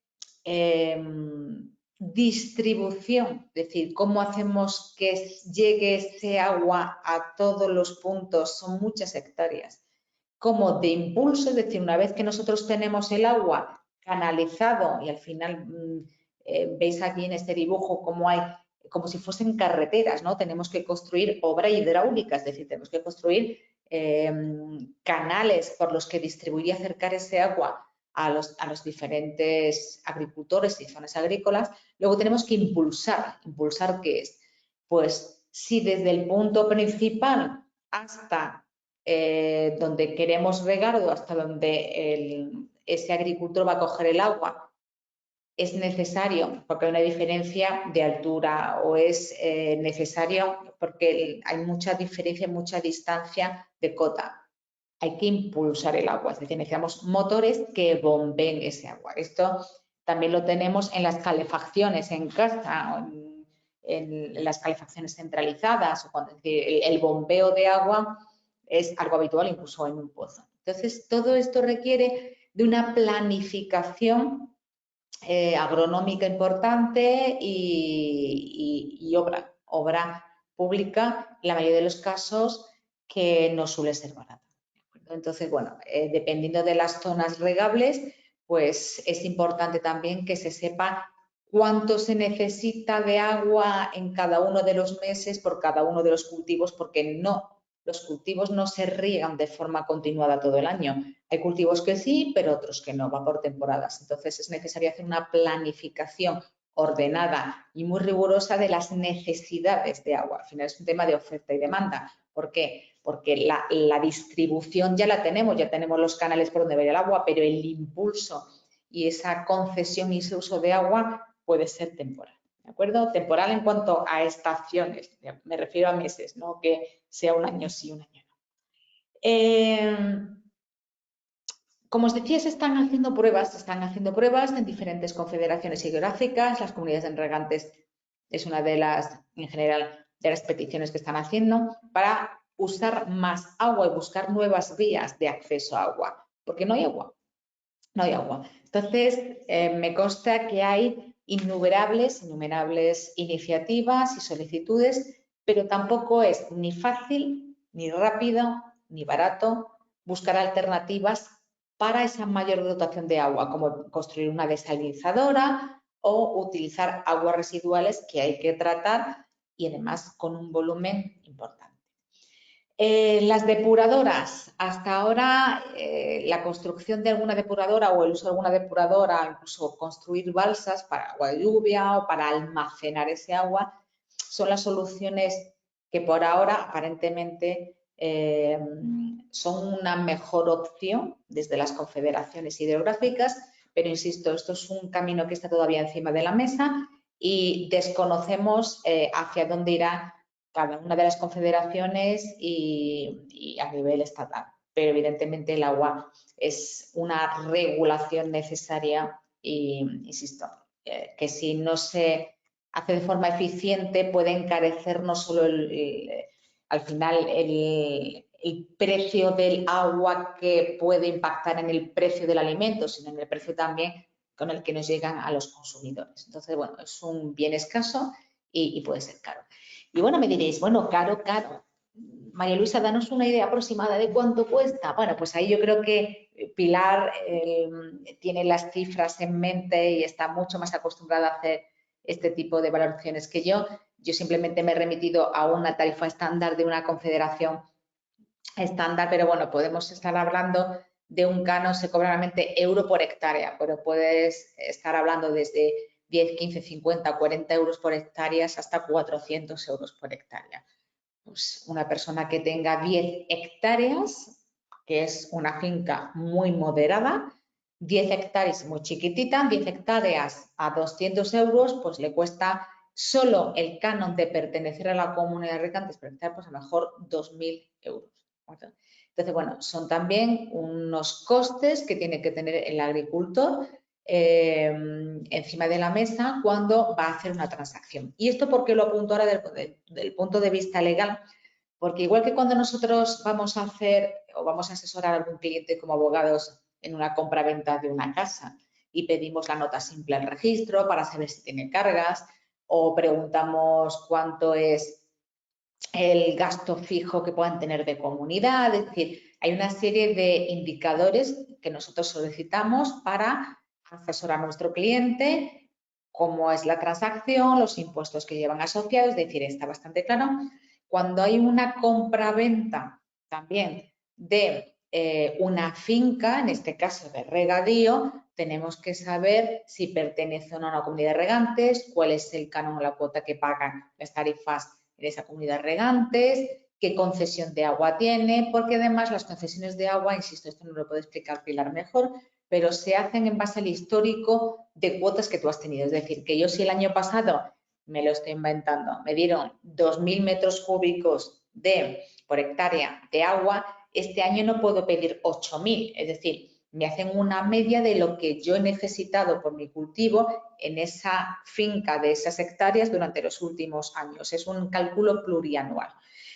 distribución, es decir, cómo hacemos que llegue ese agua a todos los puntos, son muchas hectáreas, como de impulso, es decir, una vez que nosotros tenemos el agua canalizado y al final veis aquí en este dibujo cómo hay, como si fuesen carreteras, ¿no? Tenemos que construir obra hidráulica, es decir, tenemos que construir canales por los que distribuir y acercar ese agua a los diferentes agricultores y zonas agrícolas. Luego tenemos que impulsar. ¿Impulsar qué es? Pues si desde el punto principal hasta donde queremos regar o hasta donde ese agricultor va a coger el agua es necesario porque hay una diferencia de altura o es necesario porque hay mucha diferencia, mucha distancia de cota. Hay que impulsar el agua, es decir, necesitamos motores que bombeen ese agua. Esto también lo tenemos en las calefacciones en casa, en las calefacciones centralizadas, o cuando, es decir, el bombeo de agua es algo habitual incluso en un pozo. Entonces, todo esto requiere de una planificación agronómica importante y obra pública, en la mayoría de los casos, que no suele ser barata. Entonces, bueno, dependiendo de las zonas regables, pues es importante también que se sepa cuánto se necesita de agua en cada uno de los meses por cada uno de los cultivos, porque los cultivos no se riegan de forma continuada todo el año. Hay cultivos que sí, pero otros que no, va por temporadas. Entonces es necesario hacer una planificación ordenada y muy rigurosa de las necesidades de agua. Al final es un tema de oferta y demanda. ¿Por qué? Porque la distribución ya la tenemos, ya tenemos los canales por donde va el agua, pero el impulso y esa concesión y ese uso de agua puede ser temporal. ¿De acuerdo? Temporal en cuanto a estaciones, me refiero a meses, no que sea un año sí, un año no. Como os decía, se están haciendo pruebas en diferentes confederaciones geográficas. Las comunidades de regantes es una de las, en general, de las peticiones que están haciendo para usar más agua y buscar nuevas vías de acceso a agua, porque no hay agua. No hay agua. Entonces, me consta que hay innumerables iniciativas y solicitudes, pero tampoco es ni fácil, ni rápido, ni barato buscar alternativas para esa mayor dotación de agua, como construir una desalinizadora o utilizar aguas residuales que hay que tratar y además con un volumen importante. Las depuradoras, hasta ahora la construcción de alguna depuradora o el uso de alguna depuradora, incluso construir balsas para agua de lluvia o para almacenar ese agua, son las soluciones que por ahora aparentemente son una mejor opción desde las confederaciones hidrográficas, pero insisto, esto es un camino que está todavía encima de la mesa y desconocemos hacia dónde irá cada una de las confederaciones y a nivel estatal. Pero evidentemente el agua es una regulación necesaria y, insisto, que si no se hace de forma eficiente puede encarecer no solo al final el precio del agua, que puede impactar en el precio del alimento, sino en el precio también con el que nos llegan a los consumidores. Entonces, bueno, es un bien escaso y puede ser caro. Y bueno, me diréis, bueno, caro. María Luisa, danos una idea aproximada de cuánto cuesta. Bueno, pues ahí yo creo que Pilar tiene las cifras en mente y está mucho más acostumbrada a hacer este tipo de valoraciones que yo. Yo simplemente me he remitido a una tarifa estándar de una confederación estándar, pero bueno, podemos estar hablando de un canon, se cobra realmente euro por hectárea, pero puedes estar hablando desde 10, 15, 50, 40 euros por hectáreas hasta 400 euros por hectárea. Pues una persona que tenga 10 hectáreas, que es una finca muy moderada, 10 hectáreas muy chiquitita, 10 hectáreas a 200 euros, pues le cuesta solo el canon de pertenecer a la comunidad de regantes, pues a lo mejor 2.000 euros. Entonces, bueno, son también unos costes que tiene que tener el agricultor encima de la mesa cuando va a hacer una transacción. Y esto porque lo apunto ahora del punto de vista legal, porque igual que cuando nosotros vamos a hacer o vamos a asesorar a algún cliente como abogados en una compra-venta de una casa y pedimos la nota simple al registro para saber si tiene cargas, o preguntamos cuánto es el gasto fijo que puedan tener de comunidad, es decir, hay una serie de indicadores que nosotros solicitamos para asesorar a nuestro cliente, cómo es la transacción, los impuestos que llevan asociados, es decir, está bastante claro. Cuando hay una compra-venta también de una finca, en este caso de regadío, tenemos que saber si pertenece o no a una comunidad de regantes, cuál es el canon o la cuota que pagan las tarifas en esa comunidad de regantes, qué concesión de agua tiene, porque además las concesiones de agua, insisto, esto no lo puede explicar Pilar mejor, pero se hacen en base al histórico de cuotas que tú has tenido. Es decir, que yo si el año pasado, me lo estoy inventando, me dieron 2.000 metros cúbicos por hectárea de agua, este año no puedo pedir 8.000, es decir, me hacen una media de lo que yo he necesitado por mi cultivo en esa finca de esas hectáreas durante los últimos años. Es un cálculo plurianual.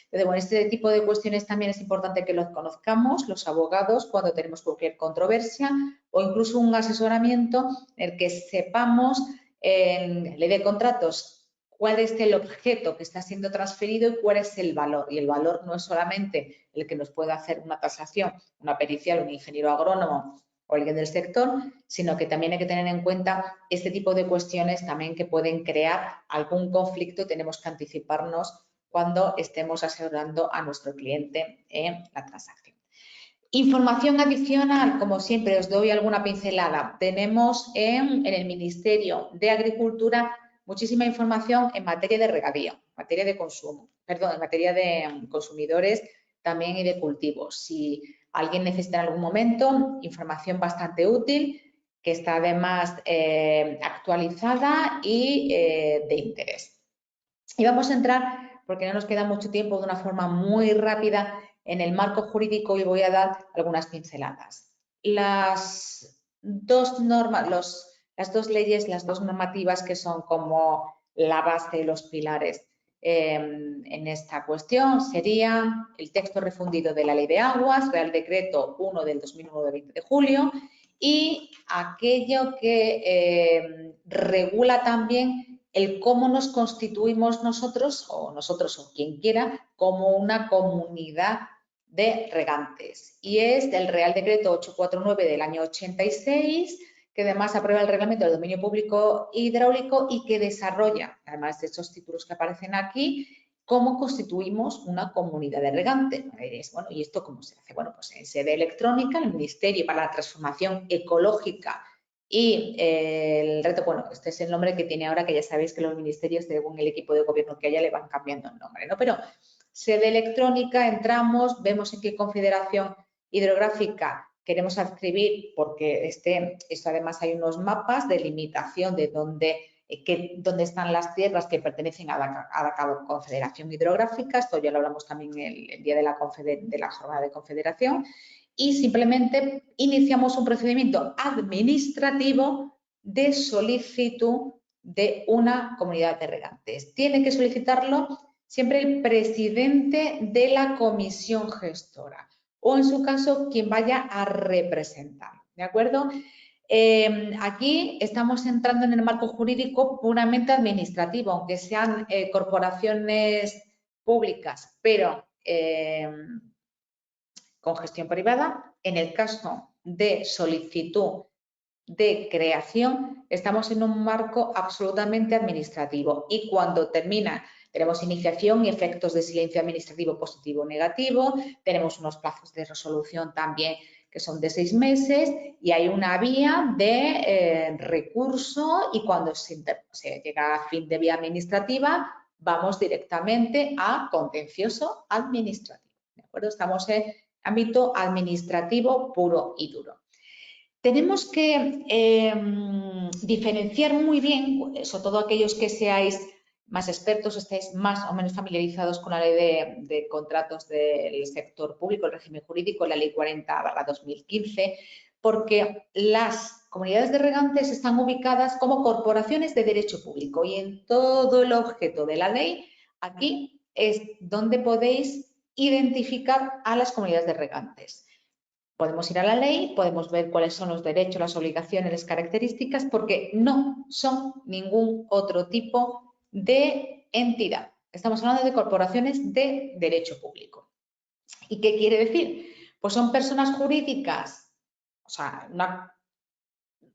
Entonces, bueno, este tipo de cuestiones también es importante que los conozcamos los abogados cuando tenemos cualquier controversia o incluso un asesoramiento en el que sepamos en ley de contratos cuál es el objeto que está siendo transferido y cuál es el valor. Y el valor no es solamente el que nos puede hacer una tasación, una pericial, un ingeniero agrónomo o alguien del sector, sino que también hay que tener en cuenta este tipo de cuestiones también que pueden crear algún conflicto y tenemos que anticiparnos cuando estemos asesorando a nuestro cliente en la transacción. Información adicional, como siempre os doy alguna pincelada. Tenemos en el Ministerio de Agricultura muchísima información en materia de regadío, materia de consumo, perdón, en materia de consumidores también y de cultivos. Si alguien necesita en algún momento, información bastante útil, que está además actualizada y de interés. Y vamos a entrar, porque no nos queda mucho tiempo, de una forma muy rápida en el marco jurídico y voy a dar algunas pinceladas. Las dos leyes, las dos normativas que son como la base y los pilares en esta cuestión serían el texto refundido de la Ley de Aguas, Real Decreto 1 del 2001 de 20 de julio, y aquello que regula también el cómo nos constituimos nosotros o quien quiera como una comunidad de regantes. Y es del Real Decreto 849 del año 86, que además aprueba el Reglamento del Dominio Público Hidráulico y que desarrolla, además de estos títulos que aparecen aquí, cómo constituimos una comunidad de regantes. Bueno, ¿y esto cómo se hace? Bueno, pues en sede electrónica, el Ministerio para la Transformación Ecológica y el reto, bueno, este es el nombre que tiene ahora, que ya sabéis que los ministerios, según el equipo de gobierno que haya, le van cambiando el nombre, ¿no? Pero sede electrónica, entramos, vemos en qué confederación hidrográfica queremos adscribir, porque esto además hay unos mapas de limitación de dónde están las tierras que pertenecen a la confederación hidrográfica. Esto ya lo hablamos también el día de la jornada de confederación. Y simplemente iniciamos un procedimiento administrativo de solicitud de una comunidad de regantes. Tiene que solicitarlo siempre el presidente de la comisión gestora o, en su caso, quien vaya a representar, ¿de acuerdo? Aquí estamos entrando en el marco jurídico puramente administrativo, aunque sean corporaciones públicas, pero con gestión privada. En el caso de solicitud de creación, estamos en un marco absolutamente administrativo y cuando termina tenemos iniciación y efectos de silencio administrativo positivo o negativo, tenemos unos plazos de resolución también que son de 6 meses y hay una vía de recurso y cuando se llega a fin de vía administrativa vamos directamente a contencioso administrativo, ¿de acuerdo? Estamos en ámbito administrativo puro y duro. Tenemos que diferenciar muy bien, sobre todo aquellos que seáis más expertos, estáis más o menos familiarizados con la ley de contratos del sector público, el régimen jurídico, la ley 40/2015, porque las comunidades de regantes están ubicadas como corporaciones de derecho público y en todo el objeto de la ley, aquí es donde podéis identificar a las comunidades de regantes. Podemos ir a la ley, podemos ver cuáles son los derechos, las obligaciones, las características, porque no son ningún otro tipo de entidad. Estamos hablando de corporaciones de derecho público. ¿Y qué quiere decir? Pues son personas jurídicas, o sea, una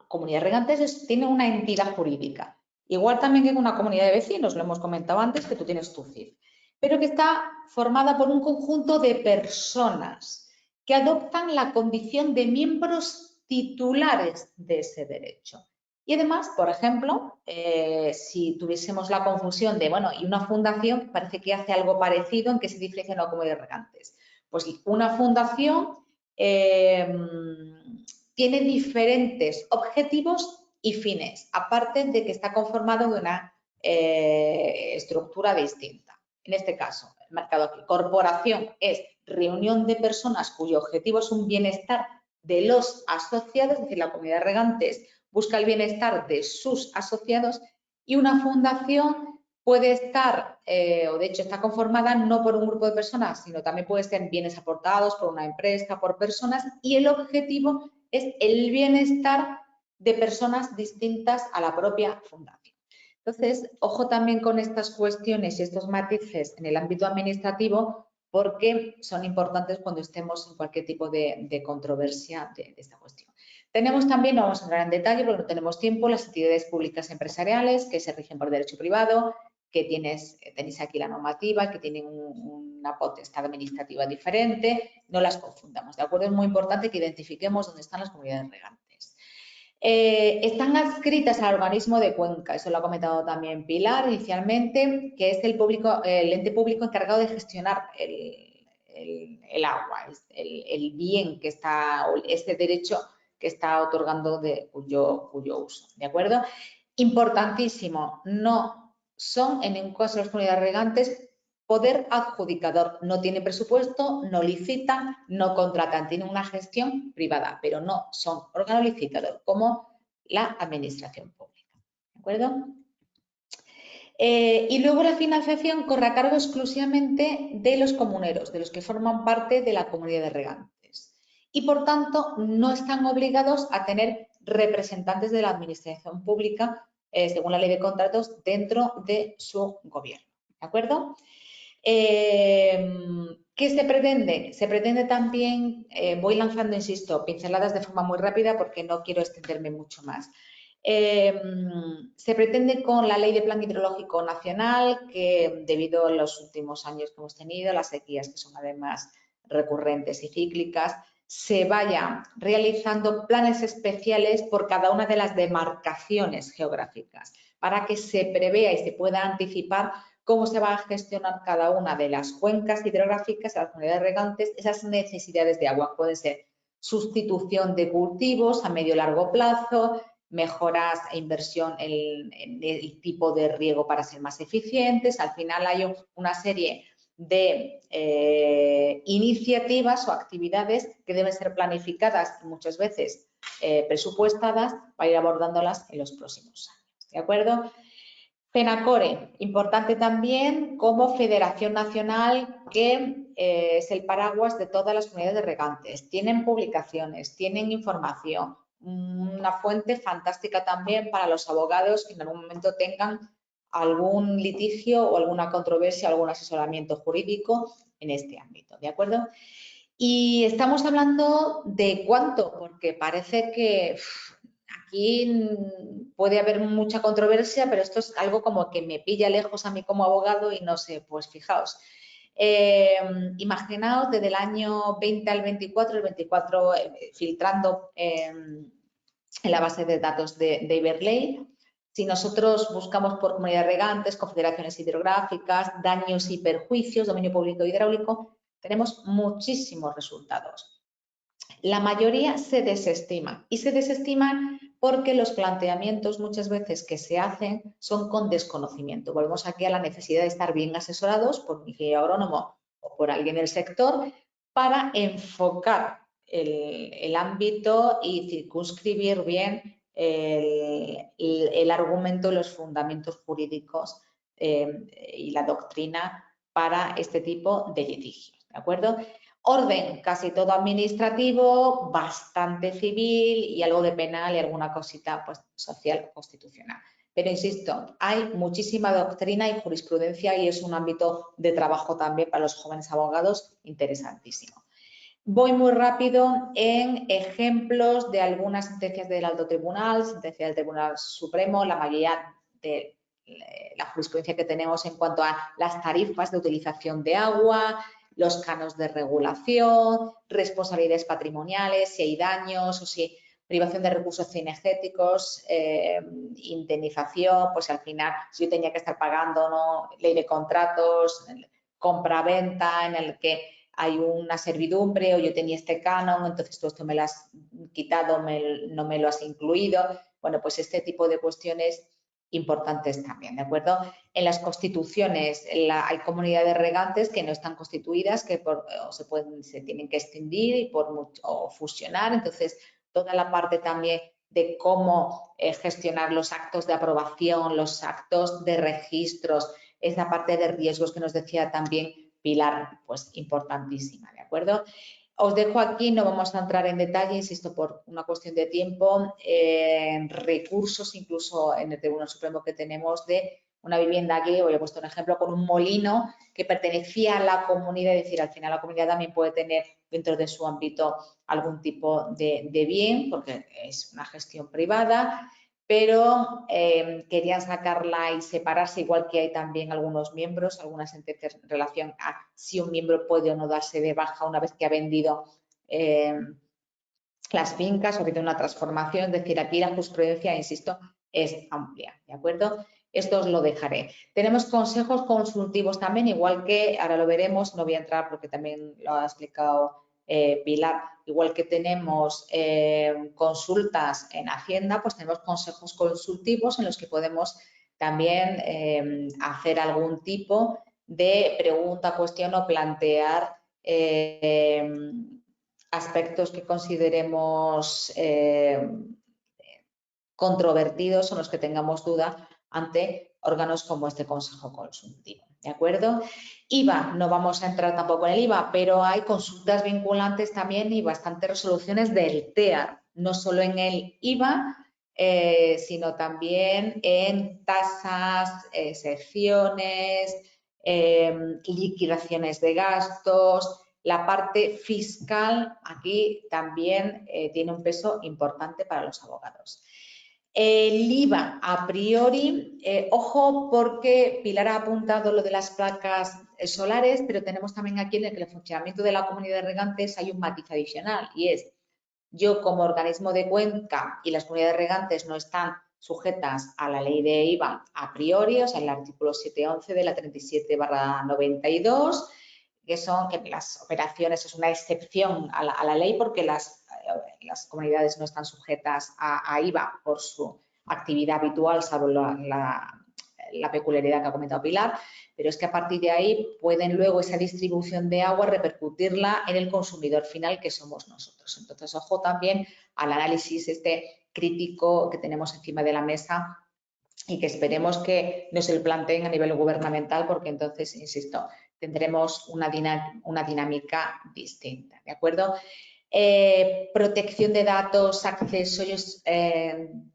comunidad de regantes tiene una entidad jurídica. Igual también que una comunidad de vecinos, lo hemos comentado antes, que tú tienes tu CIF, pero que está formada por un conjunto de personas que adoptan la condición de miembros titulares de ese derecho. Y además, por ejemplo, si tuviésemos la confusión de, bueno, y una fundación parece que hace algo parecido en que se diferencia de una comunidad de regantes. Pues una fundación tiene diferentes objetivos y fines, aparte de que está conformado de una estructura distinta. En este caso, el marcado aquí, corporación es reunión de personas cuyo objetivo es un bienestar de los asociados, es decir, la comunidad de regantes busca el bienestar de sus asociados y una fundación puede estar, o de hecho está conformada no por un grupo de personas, sino también puede ser bienes aportados por una empresa, por personas y el objetivo es el bienestar de personas distintas a la propia fundación. Entonces, ojo también con estas cuestiones y estos matices en el ámbito administrativo porque son importantes cuando estemos en cualquier tipo de controversia de esta cuestión. Tenemos también, no vamos a entrar en detalle porque no tenemos tiempo, las entidades públicas empresariales que se rigen por derecho privado, que tenéis aquí la normativa, que tienen una potestad administrativa diferente, no las confundamos, ¿de acuerdo? Es muy importante que identifiquemos dónde están las comunidades regantes. Están adscritas al organismo de Cuenca, eso lo ha comentado también Pilar inicialmente, que es el ente público encargado de gestionar el agua, el bien que está, este derecho que está otorgando cuyo uso, ¿de acuerdo? Importantísimo, no son en ningún caso las comunidades regantes poder adjudicador, no tiene presupuesto, no licitan, no contratan, tienen una gestión privada, pero no son órgano licitador como la administración pública, ¿de acuerdo? Y luego la financiación corre a cargo exclusivamente de los comuneros, de los que forman parte de la comunidad de regantes y por tanto no están obligados a tener representantes de la administración pública según la ley de contratos dentro de su gobierno, ¿de acuerdo? ¿Qué se pretende? Se pretende también, voy lanzando, insisto, pinceladas de forma muy rápida porque no quiero extenderme mucho más. Se pretende con la Ley de Plan Hidrológico Nacional que debido a los últimos años que hemos tenido, las sequías que son además recurrentes y cíclicas, se vayan realizando planes especiales por cada una de las demarcaciones geográficas para que se prevea y se pueda anticipar cómo se va a gestionar cada una de las cuencas hidrográficas de las comunidades regantes, esas necesidades de agua. Puede ser sustitución de cultivos a medio y largo plazo, mejoras e inversión en el tipo de riego para ser más eficientes. Al final hay una serie de iniciativas o actividades que deben ser planificadas y muchas veces presupuestadas para ir abordándolas en los próximos años. ¿De acuerdo? FENACORE, importante también como federación nacional que es el paraguas de todas las comunidades de regantes. Tienen publicaciones, tienen información, una fuente fantástica también para los abogados que en algún momento tengan algún litigio o alguna controversia, algún asesoramiento jurídico en este ámbito, ¿de acuerdo? Y estamos hablando de cuánto, porque parece que aquí puede haber mucha controversia, pero esto es algo como que me pilla lejos a mí como abogado y no sé, pues fijaos. Imaginaos desde el año 20 al 24, el 24 filtrando en la base de datos de Iberley. Si nosotros buscamos por comunidades regantes, confederaciones hidrográficas, daños y perjuicios, dominio público hidráulico, tenemos muchísimos resultados. La mayoría se desestiman y se desestiman porque los planteamientos muchas veces que se hacen son con desconocimiento. Volvemos aquí a la necesidad de estar bien asesorados por un ingeniero agrónomo o por alguien del sector para enfocar el ámbito y circunscribir bien el argumento y los fundamentos jurídicos y la doctrina para este tipo de litigios, ¿de acuerdo? Orden, casi todo administrativo, bastante civil y algo de penal y alguna cosita pues, social o constitucional. Pero insisto, hay muchísima doctrina y jurisprudencia y es un ámbito de trabajo también para los jóvenes abogados interesantísimo. Voy muy rápido en ejemplos de algunas sentencias del Alto Tribunal, sentencia del Tribunal Supremo, la mayoría de la jurisprudencia que tenemos en cuanto a las tarifas de utilización de agua, los canos de regulación, responsabilidades patrimoniales, si hay daños o si privación de recursos cinegéticos, indemnización, pues al final si yo tenía que estar pagando, ¿no? Ley de contratos, compra-venta en el que hay una servidumbre o yo tenía este canon, entonces tú esto me lo has quitado, no me lo has incluido. Bueno, pues este tipo de cuestiones importantes también, ¿de acuerdo? En las constituciones hay comunidades regantes que no están constituidas, que se tienen que extinguir o fusionar, entonces toda la parte también de cómo gestionar los actos de aprobación, los actos de registros, esa parte de riesgos que nos decía también Pilar, pues importantísima, ¿de acuerdo? Os dejo aquí, no vamos a entrar en detalle, insisto, por una cuestión de tiempo, recursos incluso en el Tribunal Supremo que tenemos de una vivienda aquí, os he puesto un ejemplo, con un molino que pertenecía a la comunidad, es decir, al final la comunidad también puede tener dentro de su ámbito algún tipo de bien, porque es una gestión privada, pero querían sacarla y separarse, igual que hay también algunos miembros, algunas sentencias en relación a si un miembro puede o no darse de baja una vez que ha vendido las fincas o que tiene una transformación, es decir, aquí la jurisprudencia, insisto, es amplia, ¿de acuerdo? Esto os lo dejaré. Tenemos consejos consultivos también, igual que, ahora lo veremos, no voy a entrar porque también lo ha explicado Pilar, igual que tenemos consultas en Hacienda, pues tenemos consejos consultivos en los que podemos también hacer algún tipo de pregunta, cuestión o plantear aspectos que consideremos controvertidos o los que tengamos duda ante órganos como este Consejo Consultivo, ¿de acuerdo? IVA, no vamos a entrar tampoco en el IVA, pero hay consultas vinculantes también y bastantes resoluciones del TEAR, no solo en el IVA, sino también en tasas, excepciones, liquidaciones de gastos. La parte fiscal aquí también tiene un peso importante para los abogados. El IVA, a priori, ojo porque Pilar ha apuntado lo de las placas solares, pero tenemos también aquí en el funcionamiento de la comunidad de regantes hay un matiz adicional y es yo como organismo de cuenca y las comunidades regantes no están sujetas a la ley de IVA a priori, o sea, el artículo 711 de la 37/92, que son que las operaciones es una excepción a la ley porque las comunidades no están sujetas a IVA por su actividad habitual, salvo la peculiaridad que ha comentado Pilar, pero es que a partir de ahí pueden luego esa distribución de agua repercutirla en el consumidor final, que somos nosotros. Entonces, ojo también al análisis crítico que tenemos encima de la mesa y que esperemos que no se lo planteen a nivel gubernamental, porque entonces, insisto, tendremos una dinámica distinta, ¿de acuerdo? Protección de datos, acceso, ellos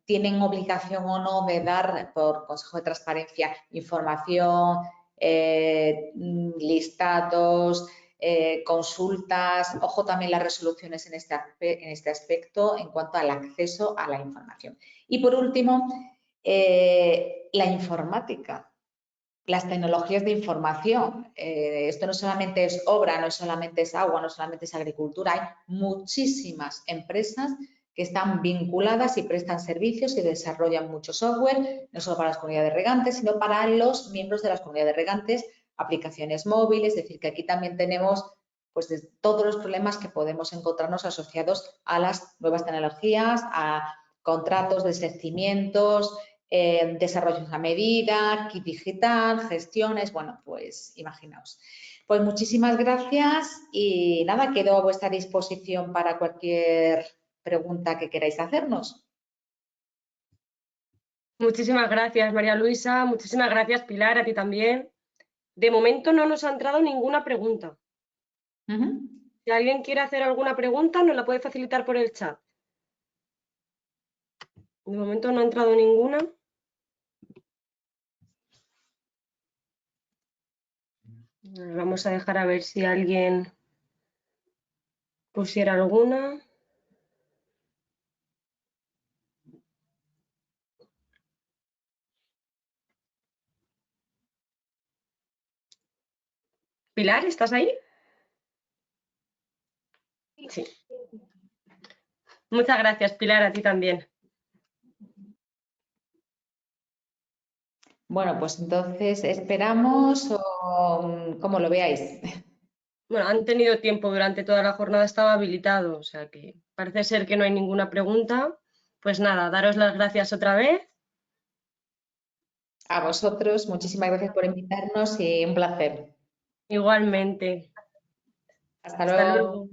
tienen obligación o no de dar por Consejo de Transparencia información, listados, consultas, ojo también las resoluciones en este aspecto en cuanto al acceso a la información. Y por último, la informática. Las tecnologías de información. Esto no solamente es obra, no solamente es agua, no solamente es agricultura. Hay muchísimas empresas que están vinculadas y prestan servicios y desarrollan mucho software, no solo para las comunidades regantes, sino para los miembros de las comunidades regantes, aplicaciones móviles. Es decir, que aquí también tenemos pues, todos los problemas que podemos encontrarnos asociados a las nuevas tecnologías, a contratos de seguimientos, desarrollos a medida, kit digital, gestiones, bueno, pues imaginaos. Pues muchísimas gracias y nada, quedo a vuestra disposición para cualquier pregunta que queráis hacernos. Muchísimas gracias, María Luisa. Muchísimas gracias, Pilar, a ti también. De momento no nos ha entrado ninguna pregunta. Si alguien quiere hacer alguna pregunta, nos la puede facilitar por el chat. De momento no ha entrado ninguna. Vamos a dejar a ver si alguien pusiera alguna. Pilar, ¿estás ahí? Sí. Muchas gracias, Pilar, a ti también. Bueno, pues entonces esperamos o como lo veáis. Bueno, han tenido tiempo durante toda la jornada, estaba habilitado, o sea que parece ser que no hay ninguna pregunta. Pues nada, daros las gracias otra vez. A vosotros, muchísimas gracias por invitarnos y un placer. Igualmente. Hasta luego.